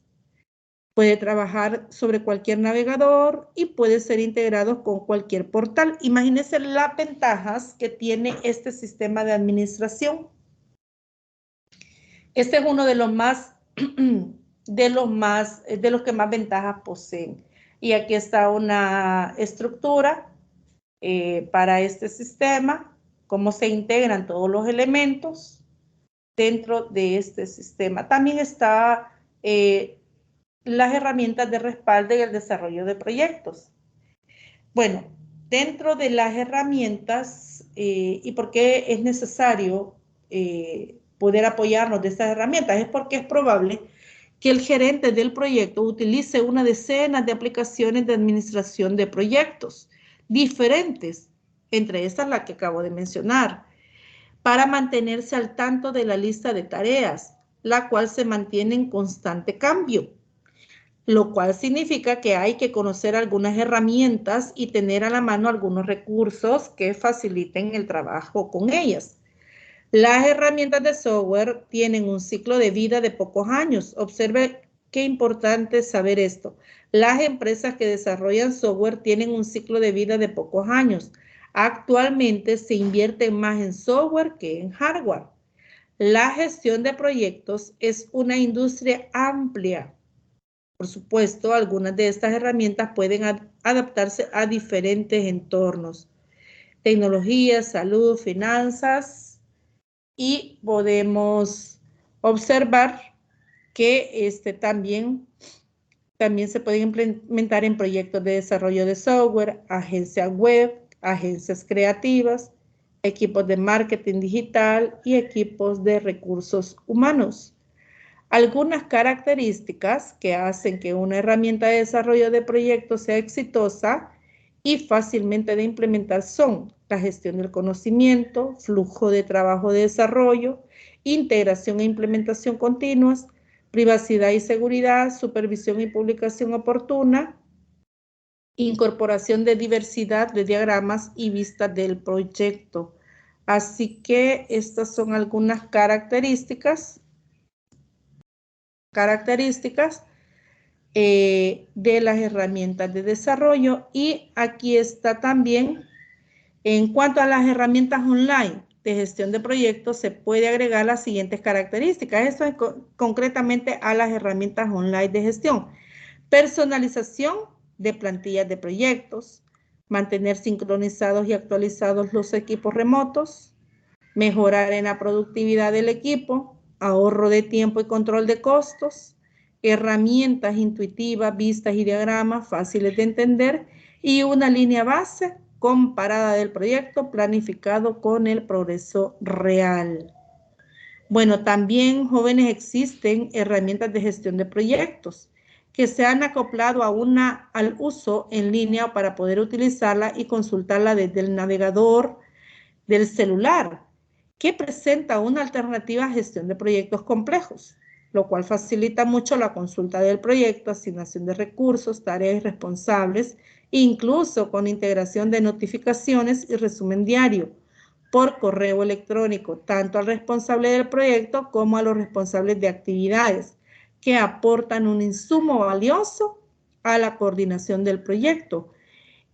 Puede trabajar sobre cualquier navegador y puede ser integrado con cualquier portal. Imagínense las ventajas que tiene este sistema de administración. Este es uno de los más, de los que más ventajas poseen. Y aquí está una estructura para este sistema, cómo se integran todos los elementos dentro de este sistema. También está las herramientas de respaldo y el desarrollo de proyectos. Bueno, dentro de las herramientas, ¿y por qué es necesario poder apoyarnos de estas herramientas? Es porque es probable que el gerente del proyecto utilice una decena de aplicaciones de administración de proyectos diferentes, entre estas la que acabo de mencionar, para mantenerse al tanto de la lista de tareas, la cual se mantiene en constante cambio, lo cual significa que hay que conocer algunas herramientas y tener a la mano algunos recursos que faciliten el trabajo con ellas. Las herramientas de software tienen un ciclo de vida de pocos años. Observe qué importante es saber esto. Las empresas que desarrollan software tienen un ciclo de vida de pocos años. Actualmente se invierte más en software que en hardware. La gestión de proyectos es una industria amplia. Por supuesto, algunas de estas herramientas pueden adaptarse a diferentes entornos, tecnología, salud, finanzas, y podemos observar que también se pueden implementar en proyectos de desarrollo de software, agencias web, agencias creativas, equipos de marketing digital y equipos de recursos humanos. Algunas características que hacen que una herramienta de desarrollo de proyectos sea exitosa y fácilmente de implementar son la gestión del conocimiento, flujo de trabajo de desarrollo, integración e implementación continuas, privacidad y seguridad, supervisión y publicación oportuna, incorporación de diversidad de diagramas y vista del proyecto. Así que estas son algunas características de las herramientas de desarrollo. Y aquí está también, en cuanto a las herramientas online, de gestión de proyectos se puede agregar las siguientes características. Esto es concretamente a las herramientas online de gestión. Personalización de plantillas de proyectos, mantener sincronizados y actualizados los equipos remotos, mejorar en la productividad del equipo, ahorro de tiempo y control de costos, herramientas intuitivas, vistas y diagramas fáciles de entender y una línea base comparada del proyecto planificado con el progreso real. Bueno, también, jóvenes, existen herramientas de gestión de proyectos que se han acoplado al uso en línea para poder utilizarla y consultarla desde el navegador del celular, que presenta una alternativa a gestión de proyectos complejos, lo cual facilita mucho la consulta del proyecto, asignación de recursos, tareas y responsables, incluso con integración de notificaciones y resumen diario por correo electrónico, tanto al responsable del proyecto como a los responsables de actividades, que aportan un insumo valioso a la coordinación del proyecto.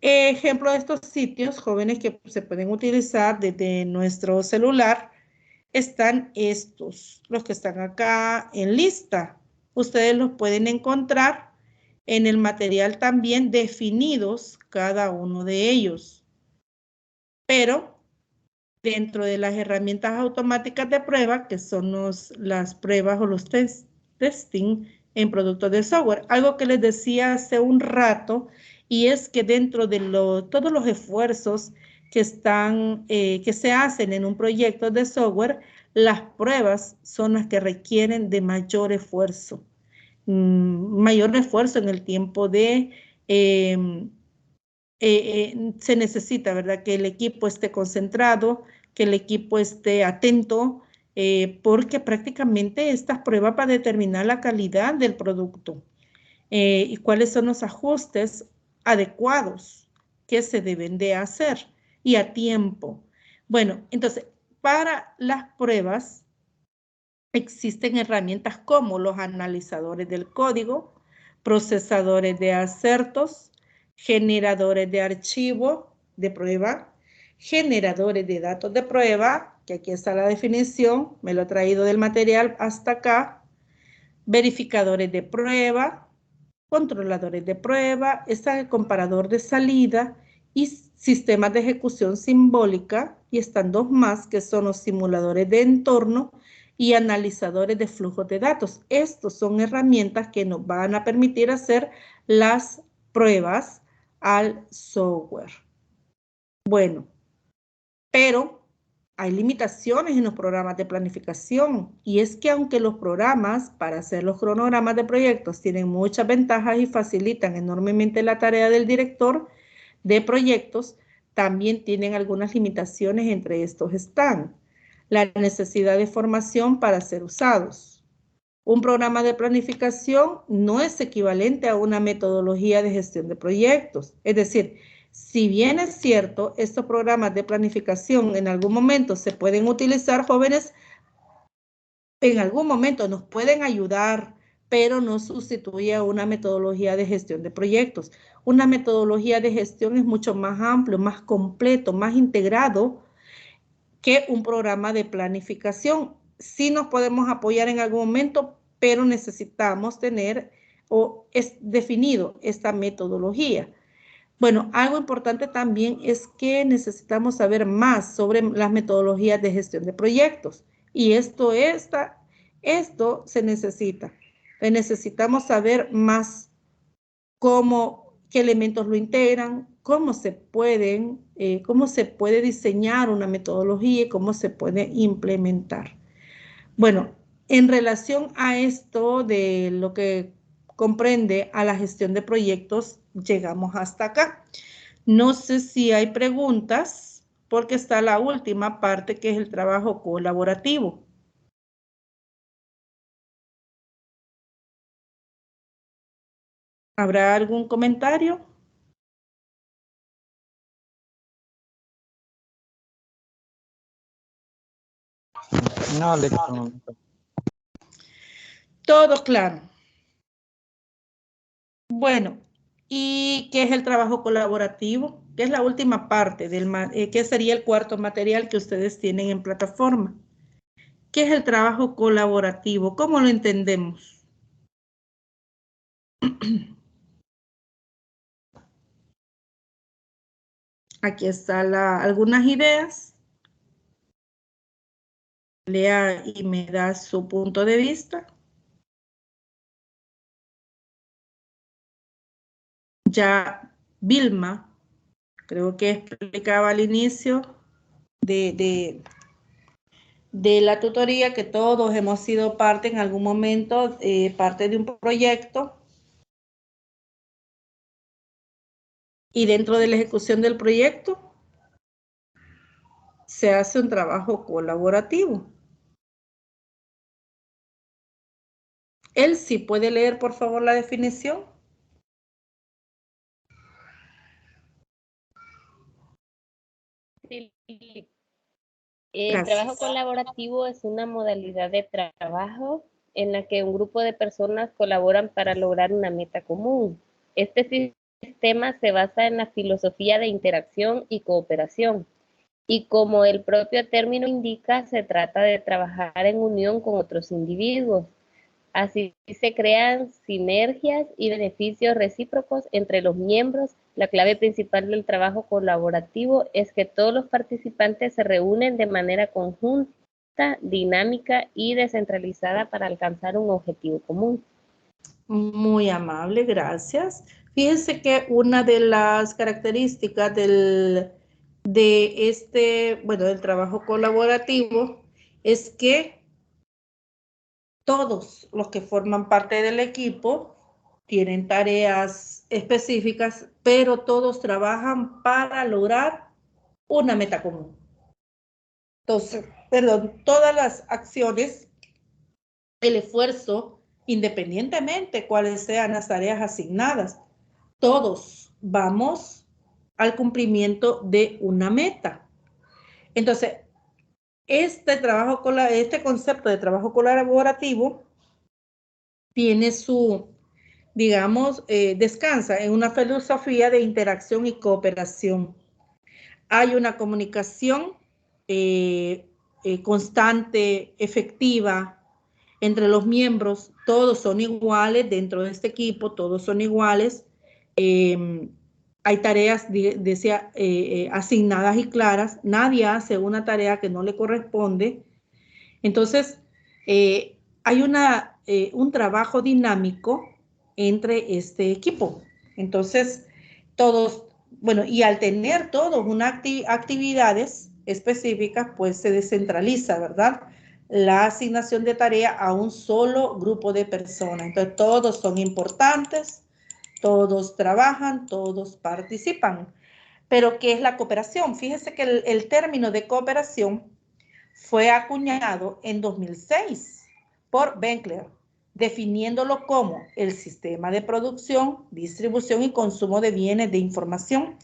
Ejemplo de estos sitios, jóvenes, que se pueden utilizar desde nuestro celular, están estos, los que están acá en lista. Ustedes los pueden encontrar en el material también definidos cada uno de ellos. Pero dentro de las herramientas automáticas de prueba, que son las pruebas o los testing en productos de software, algo que les decía hace un rato, y es que dentro de todos los esfuerzos que se hacen en un proyecto de software, las pruebas son las que requieren de mayor esfuerzo en el tiempo de se necesita, ¿verdad?, que el equipo esté concentrado, que el equipo esté atento, porque prácticamente estas pruebas van a determinar la calidad del producto y cuáles son los ajustes adecuados que se deben de hacer y a tiempo. Bueno, entonces, para las pruebas existen herramientas como los analizadores del código, procesadores de acertos, generadores de archivo de prueba, generadores de datos de prueba, que aquí está la definición, me lo he traído del material hasta acá, verificadores de prueba, controladores de prueba, está el comparador de salida y sistemas de ejecución simbólica, y están dos más que son los simuladores de entorno y analizadores de flujos de datos. Estos son herramientas que nos van a permitir hacer las pruebas al software. Bueno, pero hay limitaciones en los programas de planificación, y es que aunque los programas para hacer los cronogramas de proyectos tienen muchas ventajas y facilitan enormemente la tarea del director de proyectos, también tienen algunas limitaciones. Entre estos están la necesidad de formación para ser usados. Un programa de planificación no es equivalente a una metodología de gestión de proyectos. Es decir, si bien es cierto, estos programas de planificación en algún momento se pueden utilizar, jóvenes, en algún momento nos pueden ayudar, pero no sustituye a una metodología de gestión de proyectos. Una metodología de gestión es mucho más amplio, más completo, más integrado que un programa de planificación. Sí nos podemos apoyar en algún momento, pero necesitamos tener definido esta metodología. Bueno, algo importante también es que necesitamos saber más sobre las metodologías de gestión de proyectos. Y esto se necesita. Necesitamos saber más qué elementos lo integran, cómo se puede diseñar una metodología y cómo se puede implementar. Bueno, en relación a esto de lo que comprende a la gestión de proyectos, llegamos hasta acá. No sé si hay preguntas, porque está la última parte, que es el trabajo colaborativo. ¿Habrá algún comentario? No, Todo claro. Bueno, ¿y qué es el trabajo colaborativo? que es la última parte, que sería el cuarto material que ustedes tienen en plataforma. ¿Qué es el trabajo colaborativo? ¿Cómo lo entendemos? Aquí están algunas ideas. Lea y me da su punto de vista. Ya Vilma, creo que explicaba al inicio de la tutoría que todos hemos sido parte en algún momento, parte de un proyecto. Y dentro de la ejecución del proyecto se hace un trabajo colaborativo. Elsie, ¿puede leer por favor la definición? Sí. El trabajo colaborativo es una modalidad de trabajo en la que un grupo de personas colaboran para lograr una meta común. Este sistema se basa en la filosofía de interacción y cooperación. Y como el propio término indica, se trata de trabajar en unión con otros individuos. Así se crean sinergias y beneficios recíprocos entre los miembros. La clave principal del trabajo colaborativo es que todos los participantes se reúnen de manera conjunta, dinámica y descentralizada para alcanzar un objetivo común. Muy amable, gracias. Fíjense que una de las características del trabajo colaborativo es que todos los que forman parte del equipo tienen tareas específicas, pero todos trabajan para lograr una meta común. Entonces, todas las acciones, el esfuerzo, independientemente cuáles sean las tareas asignadas, todos vamos al cumplimiento de una meta. Entonces, este concepto de trabajo colaborativo tiene su, digamos, descansa en una filosofía de interacción y cooperación. Hay una comunicación constante, efectiva entre los miembros. Todos son iguales dentro de este equipo, todos son iguales. Hay tareas, decía, asignadas y claras. Nadie hace una tarea que no le corresponde. Entonces, hay un trabajo dinámico entre este equipo. Entonces, todos, bueno, y al tener todos unas actividades específicas, pues se descentraliza, ¿verdad? La asignación de tarea a un solo grupo de personas. Entonces, todos son importantes, todos trabajan, todos participan. Pero, ¿qué es la cooperación? Fíjese que el término de cooperación fue acuñado en 2006 por Benkler, definiéndolo como el sistema de producción, distribución y consumo de bienes de información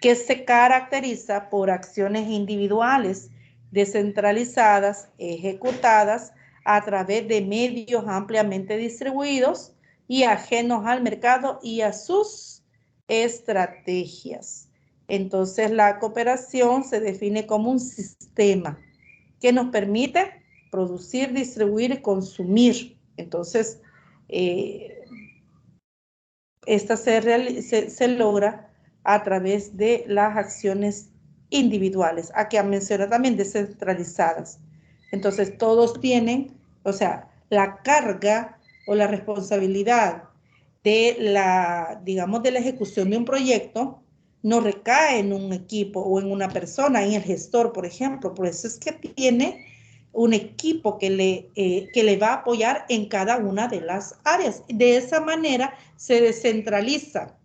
que se caracteriza por acciones individuales descentralizadas, ejecutadas a través de medios ampliamente distribuidos y ajenos al mercado y a sus estrategias. Entonces, la cooperación se define como un sistema que nos permite producir, distribuir y consumir. Entonces, esta se logra a través de las acciones individuales, a que menciona también descentralizadas. Entonces, todos tienen, o sea, la carga o la responsabilidad de digamos, de la ejecución de un proyecto no recae en un equipo o en una persona, en el gestor, por ejemplo. Por eso es que tiene un equipo que le va a apoyar en cada una de las áreas. De esa manera se descentralizan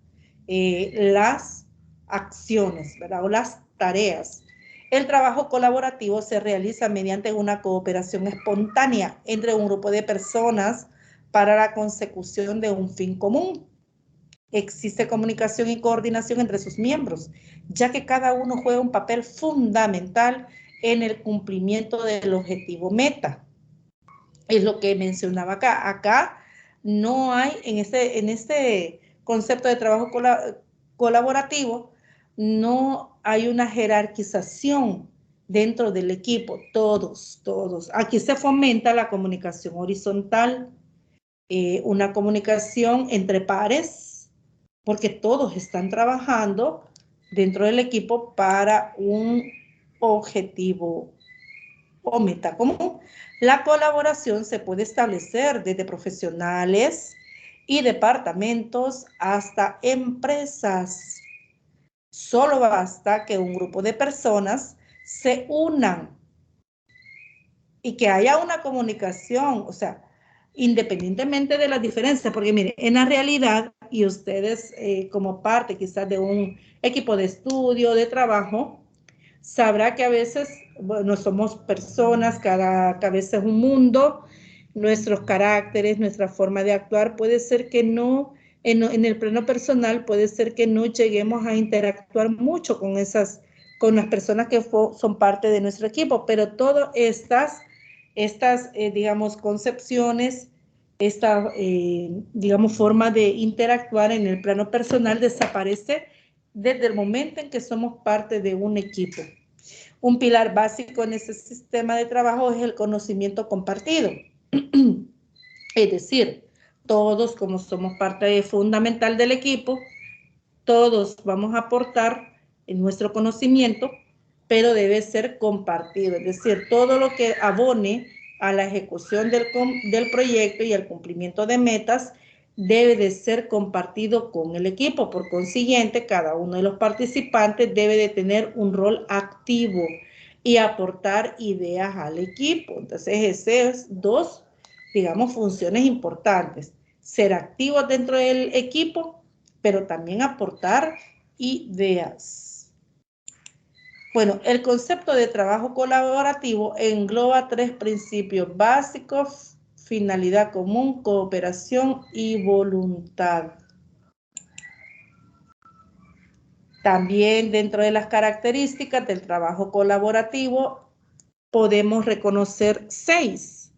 las acciones, ¿verdad? O las tareas. El trabajo colaborativo se realiza mediante una cooperación espontánea entre un grupo de personas para la consecución de un fin común. Existe comunicación y coordinación entre sus miembros, ya que cada uno juega un papel fundamental en el cumplimiento del objetivo meta. Es lo que mencionaba acá. Acá no hay, en este concepto de trabajo colaborativo, no hay una jerarquización dentro del equipo, todos. Aquí se fomenta la comunicación horizontal, una comunicación entre pares, porque todos están trabajando dentro del equipo para un objetivo o meta común. La colaboración se puede establecer desde profesionales y departamentos hasta empresas. Solo basta que un grupo de personas se unan y que haya una comunicación, o sea, independientemente de las diferencias, porque mire, en la realidad, y ustedes como parte quizás de un equipo de estudio, de trabajo, sabrá que a veces, bueno, somos personas, cada cabeza es un mundo, nuestros caracteres, nuestra forma de actuar, puede ser que no, en el plano personal, puede ser que no lleguemos a interactuar mucho con las personas que son parte de nuestro equipo, pero todas estas digamos, concepciones, esta, digamos, forma de interactuar en el plano personal desaparece desde el momento en que somos parte de un equipo. Un pilar básico en ese sistema de trabajo es el conocimiento compartido. Es decir, todos, como somos parte fundamental del equipo, todos vamos a aportar en nuestro conocimiento, pero debe ser compartido. Es decir, todo lo que abone a la ejecución del proyecto y al cumplimiento de metas debe de ser compartido con el equipo. Por consiguiente, cada uno de los participantes debe de tener un rol activo y aportar ideas al equipo. Entonces, esas dos, digamos, funciones importantes. Ser activos dentro del equipo, pero también aportar ideas. Bueno, el concepto de trabajo colaborativo engloba 3 principios básicos: finalidad común, cooperación y voluntad. También dentro de las características del trabajo colaborativo podemos reconocer 6.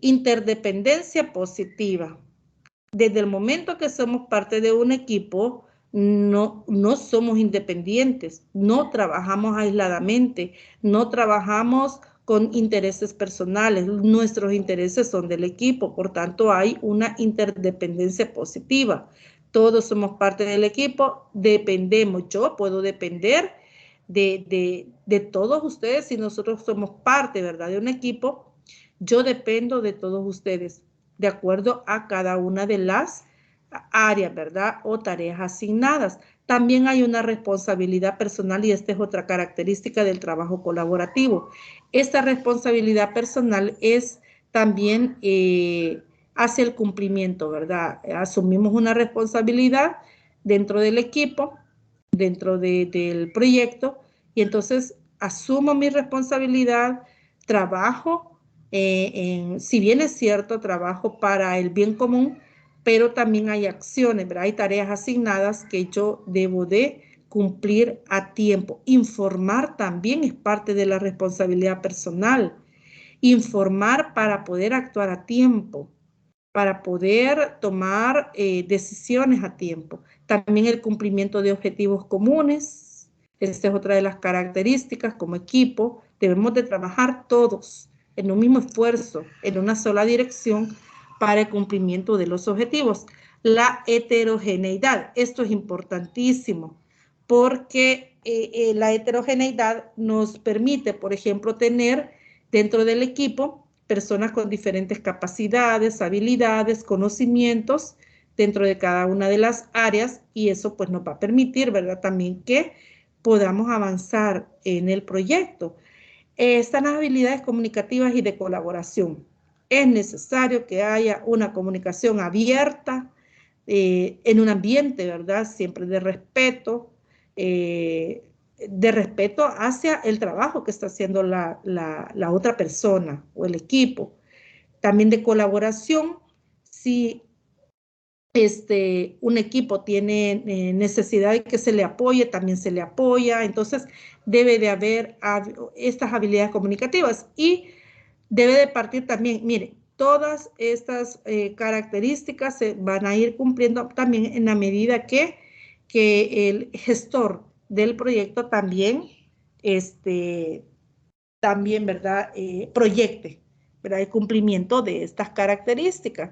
Interdependencia positiva. Desde el momento que somos parte de un equipo, no somos independientes, no trabajamos aisladamente, no trabajamos con intereses personales, nuestros intereses son del equipo, por tanto hay una interdependencia positiva. Todos somos parte del equipo, dependemos, yo puedo depender de todos ustedes si nosotros somos parte, ¿verdad?, de un equipo. Yo dependo de todos ustedes, de acuerdo a cada una de las áreas, ¿verdad?, o tareas asignadas. También hay una responsabilidad personal y esta es otra característica del trabajo colaborativo. Esta responsabilidad personal es también hacia el cumplimiento, ¿verdad? Asumimos una responsabilidad dentro del equipo, dentro del proyecto, y entonces asumo mi responsabilidad, trabajo, si bien es cierto, trabajo para el bien común, pero también hay acciones, ¿verdad? Hay tareas asignadas que yo debo de cumplir a tiempo. Informar también es parte de la responsabilidad personal. Informar para poder actuar a tiempo, para poder tomar decisiones a tiempo. También el cumplimiento de objetivos comunes. Esta es otra de las características. Como equipo debemos de trabajar todos en un mismo esfuerzo, en una sola dirección para el cumplimiento de los objetivos. La heterogeneidad, esto es importantísimo porque la heterogeneidad nos permite, por ejemplo, tener dentro del equipo personas con diferentes capacidades, habilidades, conocimientos dentro de cada una de las áreas, y eso pues nos va a permitir, ¿verdad?, también que podamos avanzar en el proyecto. Están las habilidades comunicativas y de colaboración. Es necesario que haya una comunicación abierta en un ambiente, ¿verdad?, siempre de respeto hacia el trabajo que está haciendo la otra persona o el equipo. También de colaboración, si un equipo tiene necesidad de que se le apoye, también se le apoya. Entonces debe de haber estas habilidades comunicativas y debe de partir también, mire, todas estas características se van a ir cumpliendo también en la medida que que el gestor del proyecto también, ¿verdad? Proyecte, ¿verdad? El cumplimiento de estas características.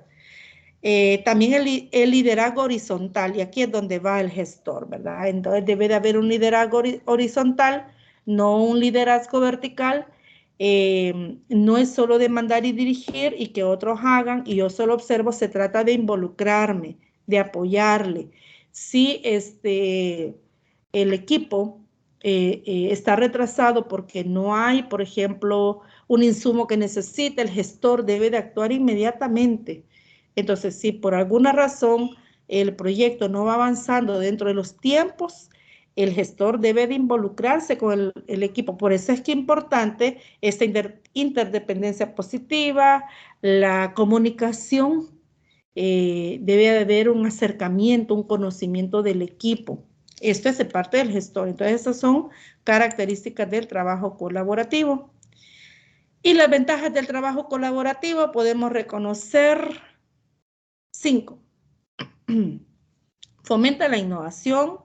También el liderazgo horizontal, y aquí es donde va el gestor, ¿verdad? Entonces debe de haber un liderazgo horizontal, no un liderazgo vertical. No es solo de mandar y dirigir y que otros hagan y yo solo observo, se trata de involucrarme, de apoyarle. Si el equipo está retrasado porque no hay, por ejemplo, un insumo que necesita, el gestor debe de actuar inmediatamente. Entonces, si por alguna razón el proyecto no va avanzando dentro de los tiempos, el gestor debe de involucrarse con el equipo. Por eso es que es importante esta interdependencia positiva, la comunicación, debe de haber un acercamiento, un conocimiento del equipo. Esto es de parte del gestor. Entonces, esas son características del trabajo colaborativo. Y las ventajas del trabajo colaborativo podemos reconocer 5. Fomenta la innovación,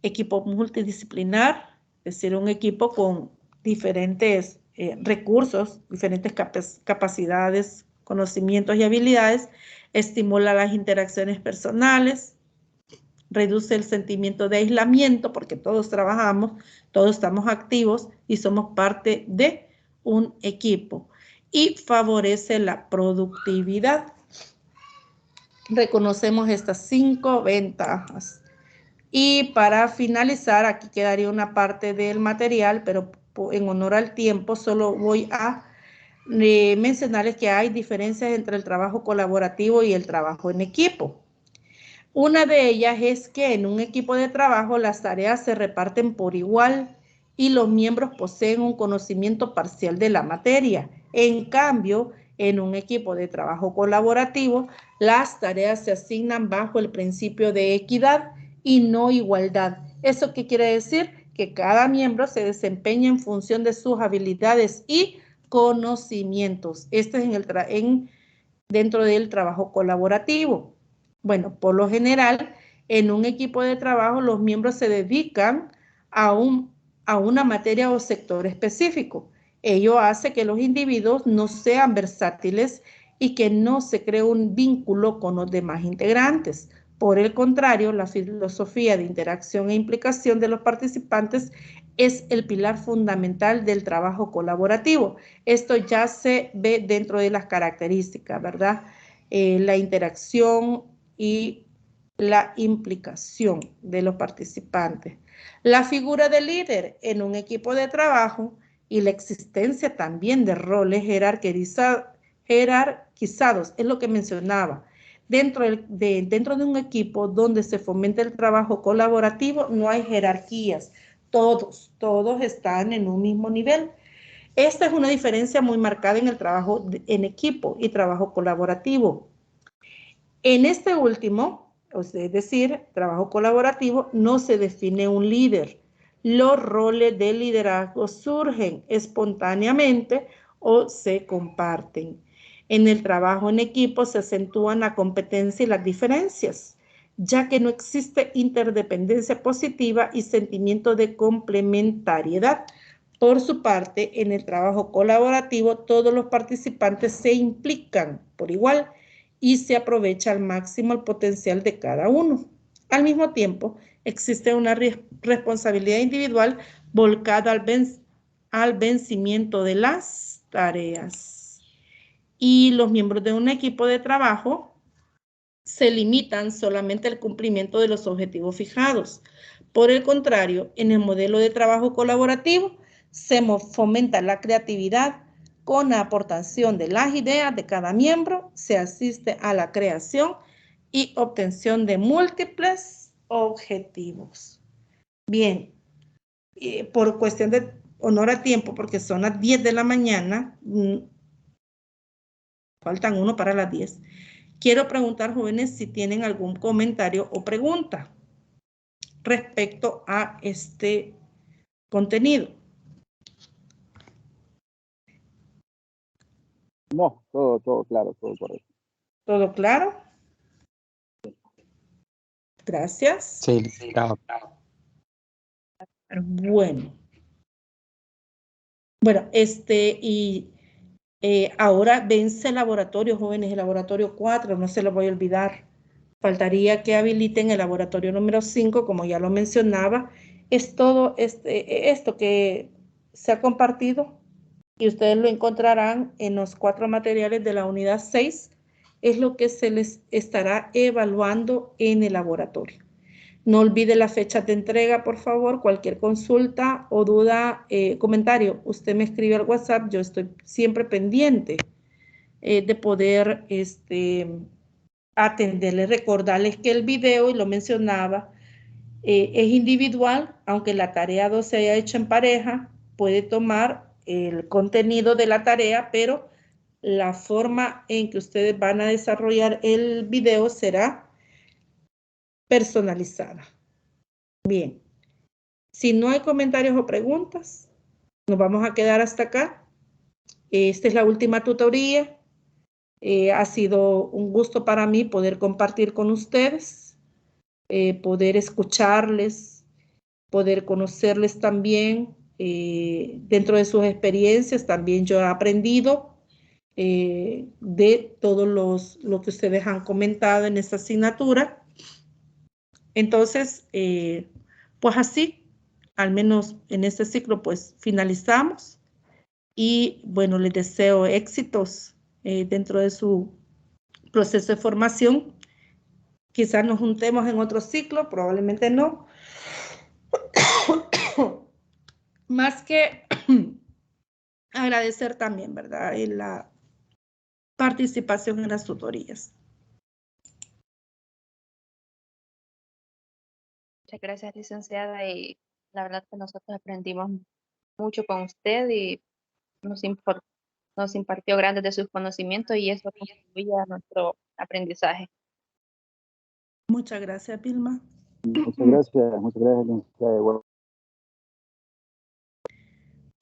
equipo multidisciplinar, es decir, un equipo con diferentes recursos, diferentes capacidades, conocimientos y habilidades, estimula las interacciones personales, reduce el sentimiento de aislamiento porque todos trabajamos, todos estamos activos y somos parte de un equipo y favorece la productividad. Reconocemos estas 5 ventajas. Y para finalizar, aquí quedaría una parte del material, pero en honor al tiempo solo voy a mencionarles que hay diferencias entre el trabajo colaborativo y el trabajo en equipo. Una de ellas es que en un equipo de trabajo las tareas se reparten por igual y los miembros poseen un conocimiento parcial de la materia. En cambio, en un equipo de trabajo colaborativo, las tareas se asignan bajo el principio de equidad y no igualdad. ¿Eso qué quiere decir? Que cada miembro se desempeña en función de sus habilidades y conocimientos. Esto es dentro del trabajo colaborativo. Bueno, por lo general, en un equipo de trabajo, los miembros se dedican a una materia o sector específico. Ello hace que los individuos no sean versátiles y que no se cree un vínculo con los demás integrantes. Por el contrario, la filosofía de interacción e implicación de los participantes es el pilar fundamental del trabajo colaborativo. Esto ya se ve dentro de las características, ¿verdad? La interacción y la implicación de los participantes. La figura del líder en un equipo de trabajo y la existencia también de roles jerarquizados, es lo que mencionaba. Dentro de un equipo donde se fomenta el trabajo colaborativo, no hay jerarquías. Todos están en un mismo nivel. Esta es una diferencia muy marcada en el trabajo en equipo y trabajo colaborativo. En este último, es decir, trabajo colaborativo, no se define un líder. Los roles de liderazgo surgen espontáneamente o se comparten. En el trabajo en equipo se acentúan la competencia y las diferencias, ya que no existe interdependencia positiva y sentimiento de complementariedad. Por su parte, en el trabajo colaborativo, todos los participantes se implican por igual y se aprovecha al máximo el potencial de cada uno. Al mismo tiempo, existe una responsabilidad individual volcada al vencimiento de las tareas. Y los miembros de un equipo de trabajo se limitan solamente al cumplimiento de los objetivos fijados. Por el contrario, en el modelo de trabajo colaborativo se fomenta la creatividad con la aportación de las ideas de cada miembro, se asiste a la creación y obtención de múltiples objetivos. Bien, por cuestión de honor a tiempo, porque son las 10 de la mañana, faltan 1 para las 10. Quiero preguntar, jóvenes, si tienen algún comentario o pregunta respecto a este contenido. No, todo claro, todo correcto. ¿Todo claro? Gracias. Sí, claro. Bueno. Bueno, ahora vence el laboratorio, jóvenes, el laboratorio 4, no se lo voy a olvidar. Faltaría que habiliten el laboratorio número 5, como ya lo mencionaba. Es todo esto que se ha compartido y ustedes lo encontrarán en los 4 materiales de la unidad 6. Es lo que se les estará evaluando en el laboratorio. No olvide la fecha de entrega, por favor. Cualquier consulta o duda, comentario, usted me escribe al WhatsApp. Yo estoy siempre pendiente de poder atenderles. Recordarles que el video, y lo mencionaba, es individual, aunque la tarea 2 se haya hecho en pareja, puede tomar el contenido de la tarea, pero la forma en que ustedes van a desarrollar el video será personalizada. Bien. Si no hay comentarios o preguntas, nos vamos a quedar hasta acá. Esta es la última tutoría. Ha sido un gusto para mí poder compartir con ustedes, poder escucharles, poder conocerles también. Dentro de sus experiencias también yo he aprendido de todo lo que ustedes han comentado en esta asignatura. Entonces, pues así, al menos en este ciclo, pues finalizamos. Y bueno, les deseo éxitos dentro de su proceso de formación. Quizás nos juntemos en otro ciclo, probablemente no. Más que agradecer también, ¿verdad? En la participación en las tutorías. Muchas gracias, licenciada. Y la verdad que nosotros aprendimos mucho con usted y nos impartió grandes de sus conocimientos y eso contribuye a nuestro aprendizaje. Muchas gracias, Vilma. Muchas gracias, licenciada.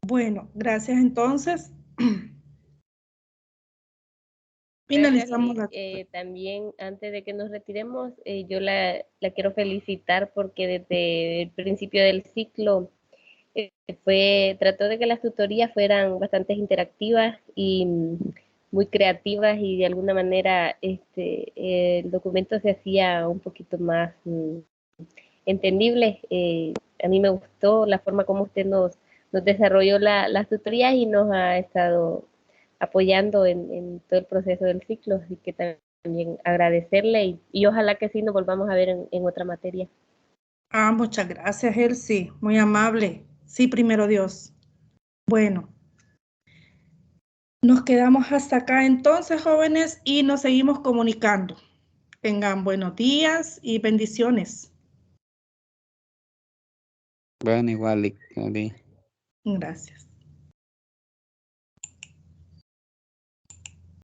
Bueno, gracias entonces. Gracias, Finalizamos Liz. También, antes de que nos retiremos, yo la quiero felicitar porque desde el principio del ciclo trató de que las tutorías fueran bastante interactivas y muy creativas y de alguna manera el documento se hacía un poquito más entendible. A mí me gustó la forma como usted nos desarrolló las tutorías y nos ha estado apoyando en todo el proceso del ciclo, así que también agradecerle y ojalá que sí nos volvamos a ver en otra materia. Muchas gracias, Elsie, muy amable. Sí, primero Dios. Bueno, nos quedamos hasta acá entonces, jóvenes, y nos seguimos comunicando. Tengan buenos días y bendiciones. Bueno, igual, Gracias.